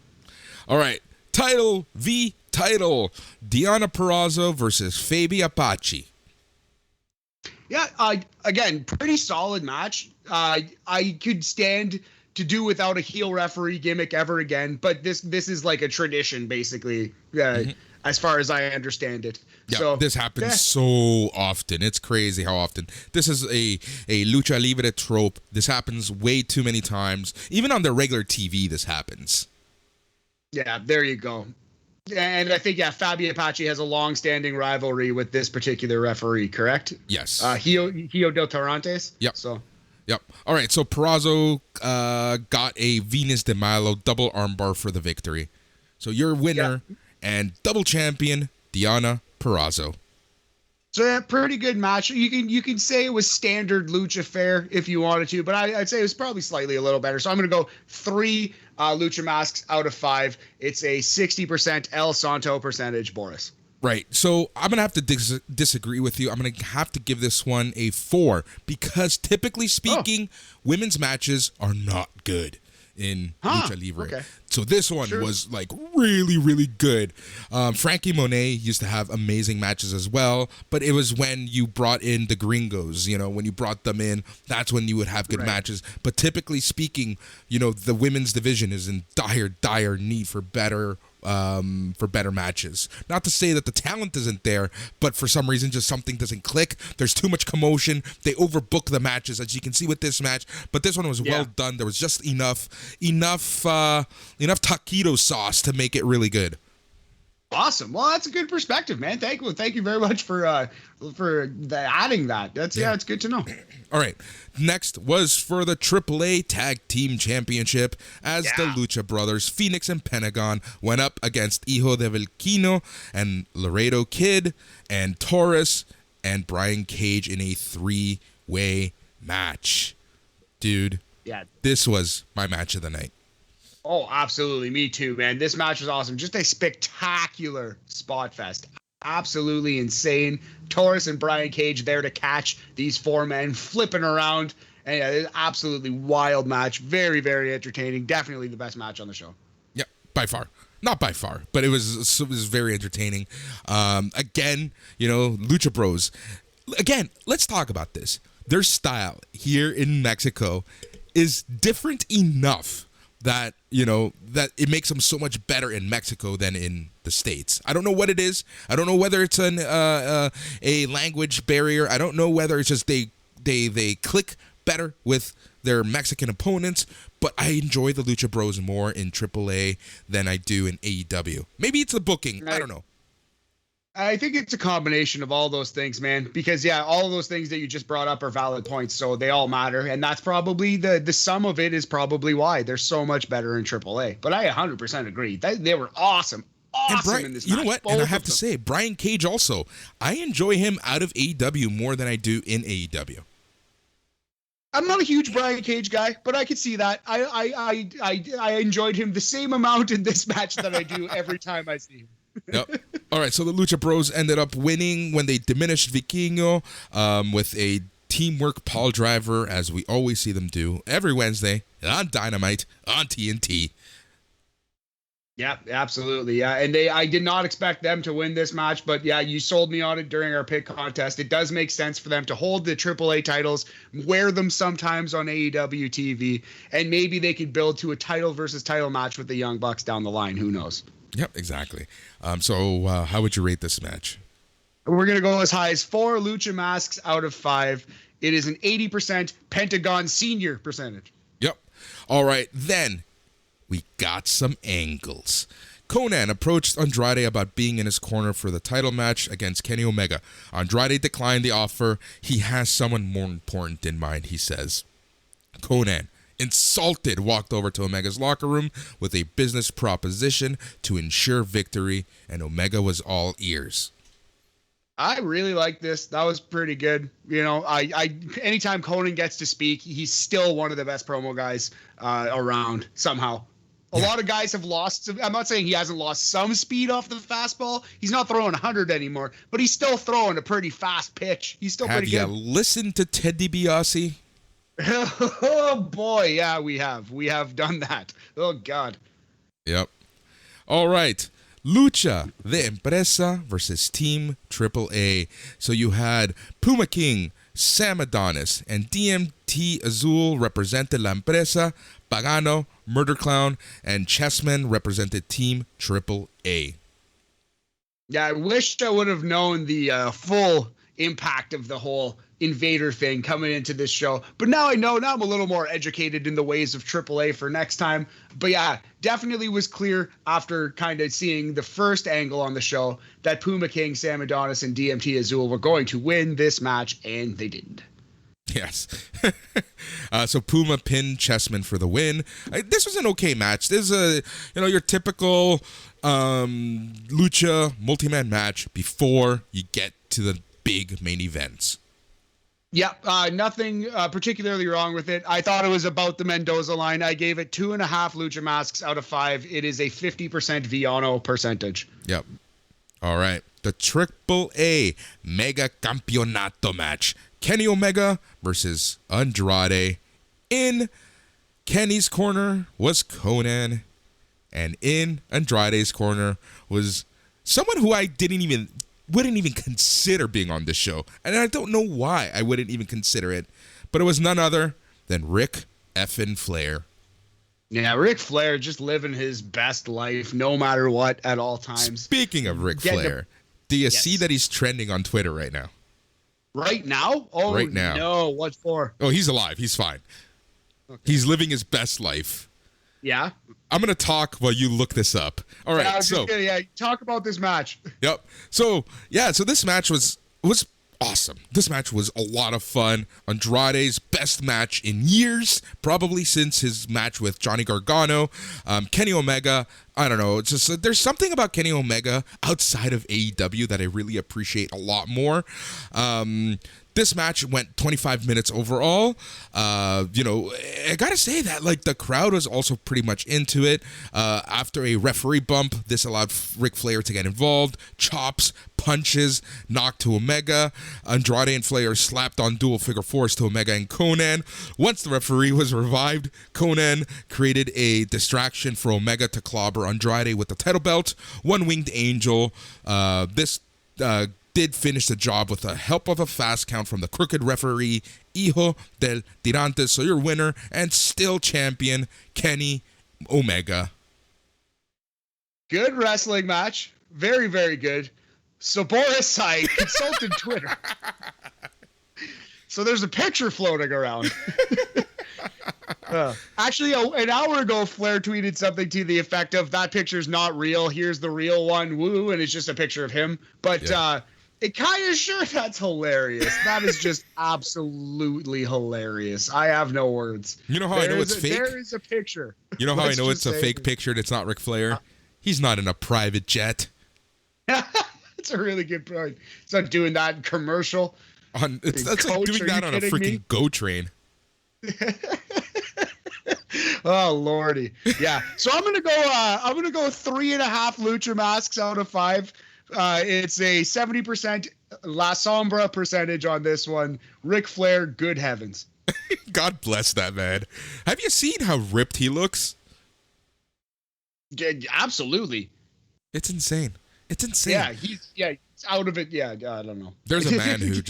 All right. Title v. title. Diana Purrazzo versus Fabi Apache. Yeah, again, pretty solid match. I could stand to do without a heel referee gimmick ever again, but this is like a tradition basically, as far as I understand it. Yeah, so this happens so often. It's crazy how often. This is a lucha libre trope. This happens way too many times. Even on the regular TV, this happens. Yeah, there you go. And I think, Fabi Apache has a long-standing rivalry with this particular referee, correct? Yes. Hio del Tarantes? Yep. Yep. All right, so Purrazzo got a Venus de Milo double armbar for the victory. So your winner and double champion, Diana Purrazzo. So pretty good match. You can say it was standard lucha fare if you wanted to, but I'd say it was probably slightly a little better. So I'm going to go 3 lucha masks out of 5. It's a 60% El Santo percentage, Boris. Right. So I'm going to have to disagree with you. I'm going to have to give this one a 4 because typically speaking, women's matches are not good in Lucha Libre. Okay. So this one was like really, really good. Frankie Monet used to have amazing matches as well, but it was when you brought in the gringos, when you brought them in, that's when you would have good matches. But typically speaking, the women's division is in dire need for better matches. Not to say that the talent isn't there, but for some reason just something doesn't click. There's too much commotion. They overbook the matches, as you can see with this match. But this one was well done. There was just enough taquito sauce to make it really good. Awesome. Well, that's a good perspective, man. Thank you very much for adding that. It's good to know. All right. Next was for the AAA Tag Team Championship as the Lucha Brothers, Phoenix and Pentagon, went up against Hijo de Velquino and Laredo Kid and Taurus and Brian Cage in a 3 Way match. Dude, Yeah. this was my match of the night. Oh, absolutely. Me too, man. This match was awesome. Just a spectacular spot fest. Absolutely insane. Taurus and Brian Cage there to catch these four men flipping around. And yeah, it's absolutely wild match. Very, very entertaining. Definitely the best match on the show. Yeah, by far. Not by far, but it was very entertaining. Again, Lucha Bros. Again, let's talk about this. Their style here in Mexico is different enough that that it makes them so much better in Mexico than in the States. I don't know what it is. I don't know whether it's a language barrier. I don't know whether it's just they click better with their Mexican opponents, but I enjoy the Lucha Bros more in AAA than I do in AEW. Maybe it's the booking. I don't know. I think it's a combination of all those things, man, because all those things that you just brought up are valid points, so they all matter, and that's probably the sum of it is probably why they're so much better in AAA. But I 100% agree. They were awesome in this match. You know what? And I have to say, Brian Cage also, I enjoy him out of AEW more than I do in AEW. I'm not a huge Brian Cage guy, but I could see that. I enjoyed him the same amount in this match that I do every time I see him. Yep. All right, so the Lucha Bros ended up winning when they diminished Vikingo with a teamwork pile driver, as we always see them do every Wednesday on Dynamite, on TNT. Yeah, absolutely. Yeah, and I did not expect them to win this match, but yeah, you sold me on it during our pick contest. It does make sense for them to hold the AAA titles, wear them sometimes on AEW TV, and maybe they could build to a title versus title match with the Young Bucks down the line. Who knows? Yep, exactly. So how would you rate this match? We're going to go as high as 4 Lucha Masks out of 5. It is an 80% Pentagon Senior percentage. Yep. All right, then we got some angles. Conan approached Andrade about being in his corner for the title match against Kenny Omega. Andrade declined the offer. He has someone more important in mind, he says. Conan, insulted, walked over to Omega's locker room with a business proposition to ensure victory, and Omega was all ears. I really like this. That was pretty good. I anytime Conan gets to speak, he's still one of the best promo guys around somehow. A lot of guys have lost. I'm not saying he hasn't lost some speed off the fastball. He's not throwing 100 anymore, but he's still throwing a pretty fast pitch. He's still pretty good. Have you listened to Ted DiBiase? Oh boy, yeah, we have done that. Oh God. Yep. All right, Lucha de Empresa versus Team AAA. So you had Puma King, Sam Adonis, and DMT Azul represented La Empresa. Pagano, Murder Clown, and Chessman represented Team AAA. Yeah, I wish I would have known the full impact of the whole Invader thing coming into this show. But now I know. Now I'm a little more educated in the ways of AAA for next time. But yeah, definitely was clear after kind of seeing the first angle on the show that Puma King, Sam Adonis, and DMT Azul were going to win this match, and they didn't. Yes. So Puma pinned Chessman for the win. This was an okay match. This is your typical lucha multi-man match before you get to the big main events. Yeah, nothing particularly wrong with it. I thought it was about the Mendoza line. I gave it 2.5 Lucha Masks out of 5. It is a 50% Viano percentage. Yep. All right. The AAA Mega Campeonato match. Kenny Omega versus Andrade. In Kenny's corner was Conan, and in Andrade's corner was someone who I wouldn't even consider being on this show. And I don't know why I wouldn't even consider it, but it was none other than Ric effing Flair. Yeah, Ric Flair just living his best life no matter what at all times. Speaking of Ric Flair, do you see that he's trending on Twitter right now? Right now? Oh, right now. No, what for? Oh, he's alive. He's fine. Okay. He's living his best life. Yeah? I'm going to talk while you look this up. All right, talk about this match. Yep. So this match was awesome. This match was a lot of fun. Andrade's best match in years, probably since his match with Johnny Gargano. Kenny Omega, I don't know. It's just there's something about Kenny Omega outside of AEW that I really appreciate a lot more. This match went 25 minutes overall. I gotta say that like the crowd was also pretty much into it. After a referee bump, this allowed Ric Flair to get involved. Chops, punches, knocked to Omega. Andrade and Flair slapped on dual figure fours to Omega and Konnan. Once the referee was revived, Konnan created a distraction for Omega to clobber Andrade with the title belt. One winged angel. This did finish the job with the help of a fast count from the crooked referee, Hijo del Tirante. So your winner and still champion, Kenny Omega. Good wrestling match. Very, very good. So Boris, I consulted Twitter. So there's a picture floating around. Actually, an hour ago, Flair tweeted something to the effect of, that picture's not real. Here's the real one. Woo. And it's just a picture of him. But it kind of sure that's hilarious. That is just absolutely hilarious. I have no words. You know how I know it's fake? There is a picture. You know how I know it's a fake picture and it's not Ric Flair? He's not in a private jet. That's a really good point. It's not doing that commercial. It's like doing that on a freaking GO train. Oh lordy, yeah. So I'm gonna go 3.5 Lucha masks out of 5. It's a 70% La Sombra percentage on this one. Ric Flair, good heavens. God bless that man. Have you seen how ripped he looks? Yeah, absolutely. It's insane. It's insane. Yeah, he's out of it. Yeah, I don't know. There's a man who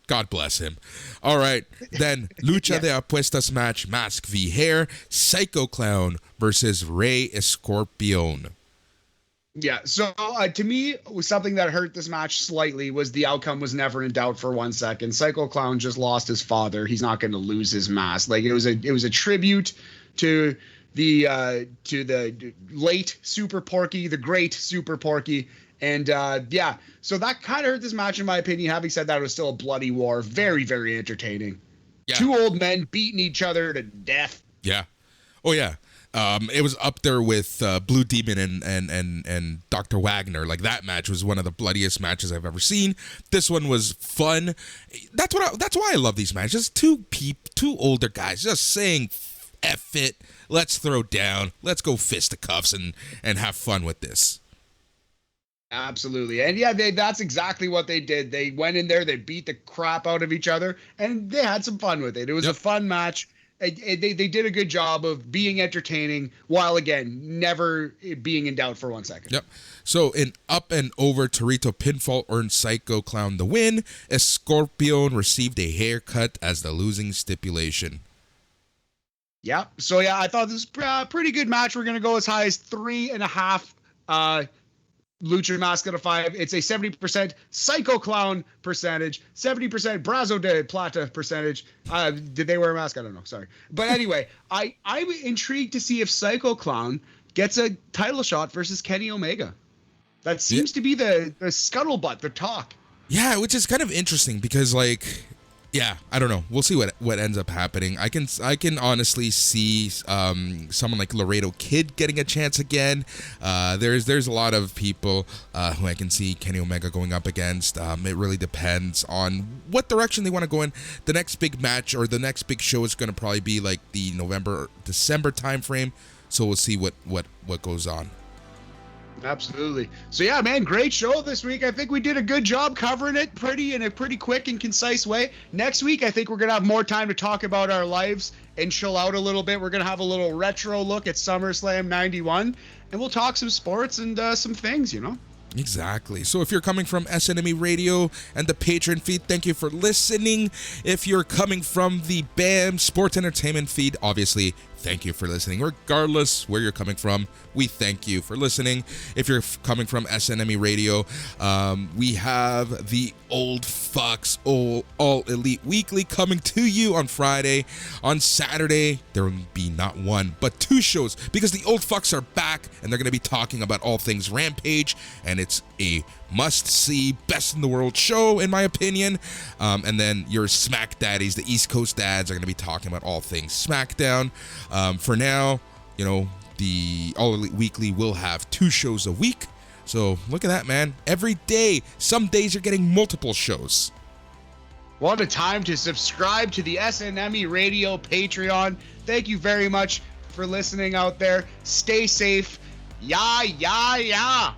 God bless him. All right, then Lucha de Apuestas match, Mask v. Hair, Psycho Clown versus Rey Escorpion. Yeah, so to me, something that hurt this match slightly was the outcome was never in doubt for 1 second. Psycho Clown just lost his father. He's not going to lose his mask. Like it was a tribute to the late Super Porky, the great Super Porky. And so that kind of hurt this match in my opinion. Having said that, it was still a bloody war. Very, very entertaining. Yeah. Two old men beating each other to death. Yeah. Oh, yeah. It was up there with Blue Demon and Dr. Wagner. Like that match was one of the bloodiest matches I've ever seen. This one was fun. That's why I love these matches. Two older guys just saying, F it. Let's throw down. Let's go fisticuffs and have fun with this. Absolutely. And yeah, that's exactly what they did. They went in there, they beat the crap out of each other, and they had some fun with it. It was a fun match. They did a good job of being entertaining while, again, never being in doubt for 1 second. Yep. So in Up and Over, Torito pinfall earned Psycho Clown the win. Escorpion received a haircut as the losing stipulation. Yeah. So, yeah, I thought this was a pretty good match. We're going to go as high as 3.5 Lucha Mask out of 5. It's a 70% Psycho Clown percentage, 70% Brazo de Plata percentage. Did they wear a mask? I don't know. Sorry. But anyway, I'm intrigued to see if Psycho Clown gets a title shot versus Kenny Omega. That seems to be the scuttlebutt, the talk. Yeah, which is kind of interesting because, like, yeah, I don't know. We'll see what ends up happening. I can honestly see someone like Laredo Kid getting a chance again. There's a lot of people who I can see Kenny Omega going up against. It really depends on what direction they want to go in. The next big match or the next big show is going to probably be like the November, December timeframe. So we'll see what goes on. Absolutely. So yeah, man, great show this week. I think we did a good job covering it in a pretty quick and concise way. Next week, I think we're going to have more time to talk about our lives and chill out a little bit. We're going to have a little retro look at SummerSlam 91, and we'll talk some sports and some things, you know? Exactly. So if you're coming from SNME Radio and the Patreon feed, thank you for listening. If you're coming from the B.A.M Sports Entertainment feed, obviously, thank you for listening. Regardless where you're coming from, we thank you for listening. If you're coming from SNME Radio, we have the Old Fucks All Elite Weekly coming to you on Friday. On Saturday, there will be not one, but 2 shows because the Old Fucks are back and they're going to be talking about all things Rampage, and it's a must-see, best in the world show, in my opinion. And then your Smack Daddies, the East Coast dads, are going to be talking about all things SmackDown. For now, you know, the All Elite Weekly will have 2 shows a week. So look at that, man. Every day, some days you're getting multiple shows. What a time to subscribe to the SNME Radio Patreon. Thank you very much for listening out there. Stay safe. Yeah, yeah, yeah.